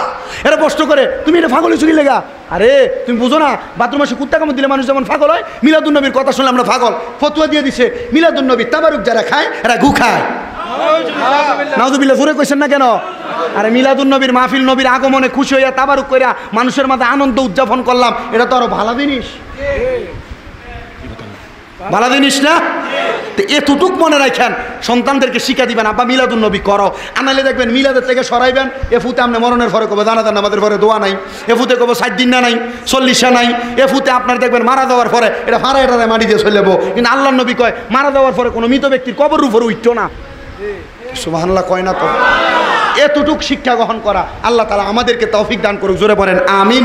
[SPEAKER 1] এরা প্রশ্ন করে তুমি এটা পাগল হয়েছো কি লেগা? আরে তুমি বুঝো না, ভাদ্র মাসে কুত্তা কামড় দিলে মানুষ যেমন পাগল হয়, মিলাদুন নবীর কথা শুনলে আমরা পাগল। ফতুয়া দিয়ে দিছে মিলাদুন নবী তাবারুক যারা খায় এরা গু খায়। নাউজুবিল্লাহ জোরে কইছেন না কেন? আরে মিলাদুন নবীর মাহফিল, নবীর আগমনে খুশি হইয়া তাবারুক কইরা মানুষের মাঝে আনন্দ উদযাপন করলাম, এটা তো আরো ভালো জিনিস। ভালো জিনিস না? তো এতটুক মনে রাখেন, সন্তানদেরকে শিক্ষা দিবেন আব্বা মিলাদুন নবী করো। আনাইলে দেখবেন মিলাদের থেকে সরাইবেন, এ ফুতে আপনি মরণের পরে কবে জানাজান আমাদের ঘরে দোয়া নাই, এ ফুতে কবে 60 দিন না নাই, 40 নাই, এ ফুতে আপনার দেখবেন মারা যাওয়ার পরে এটা ফাড়া এটা মাটি দিয়ে চলে যাবো। কিন্তু আল্লাহ নবী কয় মারা যাওয়ার পরে কোনো মৃত ব্যক্তির কবর উপরে উঠতো না। সুবহানাল্লাহ কয় না তো? এতটুক শিক্ষা গ্রহণ করা আল্লাহ তাআলা আমাদেরকে তৌফিক দান করুক, জোরে বলেন আমিন।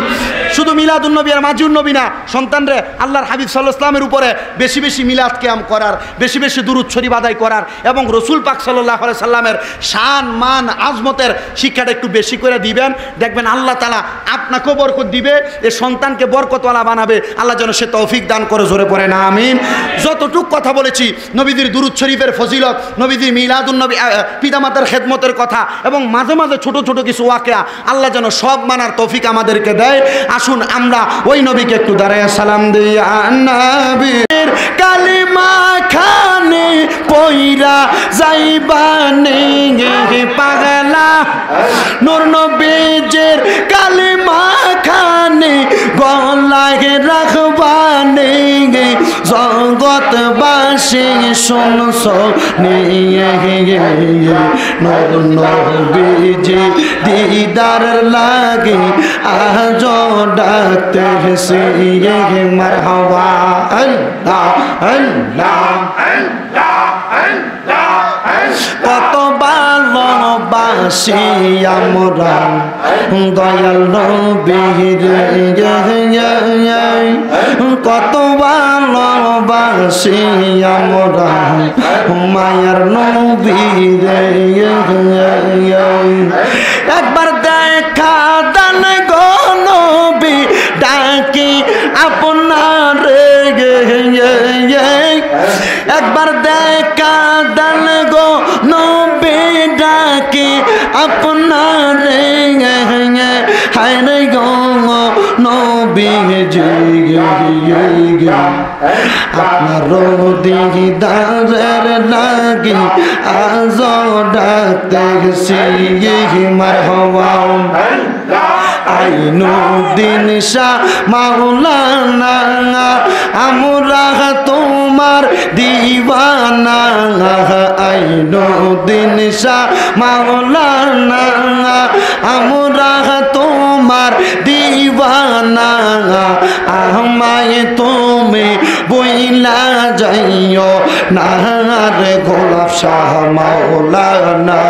[SPEAKER 1] শুধু মিলাদুন নবী আর মাজুন নবী না, সন্তানরে আল্লাহর হাবিব সাল্লাল্লাহু আলাইহি ওয়াসাল্লামের উপরে বেশি বেশি মিলাদ কিয়াম করার, বেশি বেশি দুরূদ শরীফ আদায় করার এবং রাসূল পাক সাল্লাল্লাহু আলাইহি সাল্লামের শান মান আজমতের শিক্ষাটা একটু বেশি করে দিবেন। দেখবেন আল্লাহ তাআলা আপনাকেও বরকত দিবে, এই সন্তানকে বরকতওয়ালা বানাবে। আল্লাহ যেন সে তৌফিক দান করে, জোরে পড়েন আমিন। যতটুক কথা বলেছি নবীদের দুরূদ শরীফের ফজিলত, নবীদের মিলাদুন নবী, পিতামাতার খেদমতের কথা এবং মাঝে মাঝে ছোট ছোট কিছু ওয়াকিয়া, আল্লাহ যেন সব মানার তৌফিক আমাদেরকে দেয়। আসুন আমরা ওই নবীকে একটু দাঁড়ায় সালাম দিই। নবীর কালিমা খানে পয়রা যাইবানে পাগলা, নূর নবীর কালিমা খানে গলায় রাখবানে জগৎবাসী শুনছ নিয়ে নূর নবীজি দিদার লাগে আজ ডাকতে সে মারহাবা। আল্লাহ আল্লাহ কত ভালোবাসি আমরা দয়াল নবীর, কত ভালোবাসি আমরা মায়ার নবীর। একবার দেখা দান গো নবী ডাকি আপনার, একবার দেখা দান গো নবী ডাকি আপনার, হায় রে গো নবী আপনার দিদারের লাগি আজ ডাকতেছি মারহাবা। আইনুদ্দিন শাহ মাওলানা আমরা তোমার দিওয়ানা, আইনুদ্দিন শাহ মাওলানা আমরা তোমার দিওয়ানা। আমায় তুমি বইলা যাইও না রে গোলাপ শাহ মাওলানা,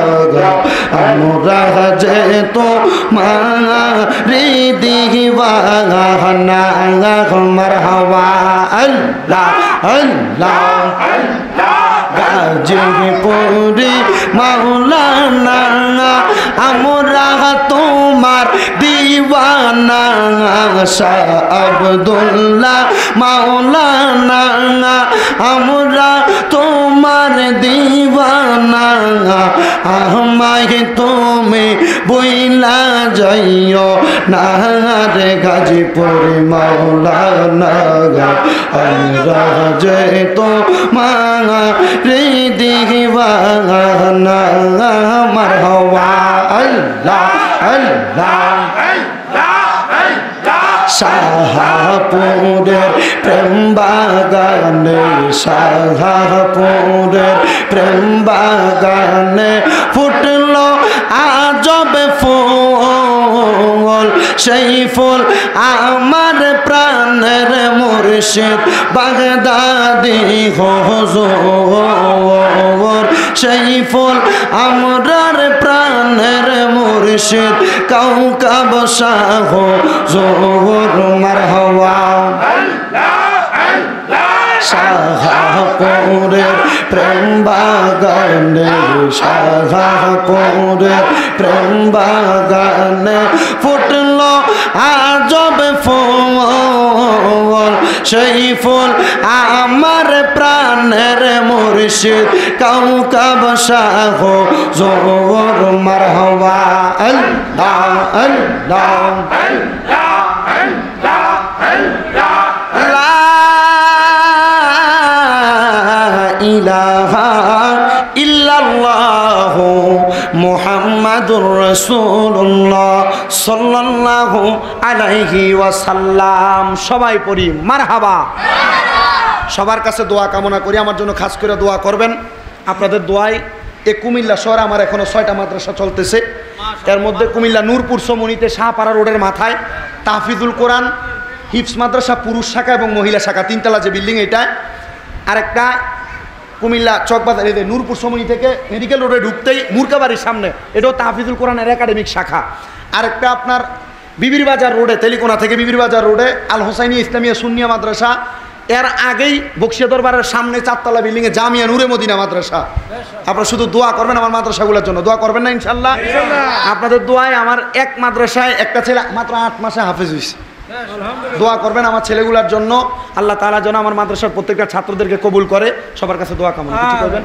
[SPEAKER 1] আমরা যে তোমারি দিওয়ানা। মারহাবা। আল্লাহ আল্লাহ গাজীপুরি মাওলানা আমরা তোমার দিওয়ানা, শাহ আব্দুল্লাহ মাওলানা আমরা তোমার দিওয়ানা। আমায় তুমি বইলা যাইও না রে গাজীপুরি মাওলানা, আমরা যে তোমার দিওয়ানা। মারহাবা। আল্লাহ আল্লাহ শাহপুরের প্রেম বাগানে, শাহপুরের প্রেম বাগানে ফুটলো আজব ফুল, সেই ফুল আমার প্রাণের মুর্শিদ বাগদাদি হুজুর, সেই ফুল আমরার প্রাণের মুর্শিদ কাউকাব শাহ হুজুর মারহাবা। শাহপুরের প্রেম বাগানে, শাহপুরের প্রেম বাগানে ফুটলো আজব ফুল, সেই ফুল আমার প্রাণের মুর্শিদ কাউকাব শাহ হুজুর মারহাবা। আল্লাহ আল্লাহ ইলাহা ইল্লাল্লাহু মুহাম্মাদুর রাসূলুল্লাহ সাল্লাল্লাহু আলাইহি ওয়াসাল্লাম। সবাই পড়ি মারহাবা। সবার কাছে দোয়া কামনা করি, আমার জন্য খাস করে দোয়া করবেন। আপনাদের দোয়ায় এই কুমিল্লা শহরে আমার এখনো 6টা মাদ্রাসা চলতেছে। এর মধ্যে কুমিল্লা নূরপুর সমনিতে শাহপাড়া রোডের মাথায় তাহফিজুল কোরআন হিফজ মাদ্রাসা পুরুষ শাখা এবং মহিলা শাখা, 3তলা যে বিল্ডিং এটা। আরেকটা কুমিল্লা চকবাজার নূরপুর সমনি থেকে মেডিকেল রোডে ঢুকতেই মুরকাবাড়ির সামনে, এটাও তাহফিজুল কোরআনের একাডেমিক শাখা। আরেকটা আপনার বিবির বাজার রোডে, তেলিকোনা থেকে বিবির বাজার রোডে আল হোসাইনি ইসলামিয়া সুন্নিয়া মাদ্রাসা। এর আগেই বক্সিয়া দরবারের সামনে 4তলা বিল্ডিংয়ে জামিয়া নূরে মদিনা মাদ্রাসা। আপনারা শুধু দোয়া করবেন আমার মাদ্রাসাগুলোর জন্য, দোয়া করবেন না ইনশাল্লাহ? আপনাদের দোয়ায় আমার এক মাদ্রাসায় একটা ছেলে মাত্র 8 মাসে হাফেজ হয়েছে। দোয়া করবেন আমার ছেলেগুলোর জন্য, আল্লাহ তাআলা যেন আমার মাদ্রাসার প্রত্যেকটা ছাত্রদেরকে কবুল করে। সবার কাছে দোয়া কামনা করবেন।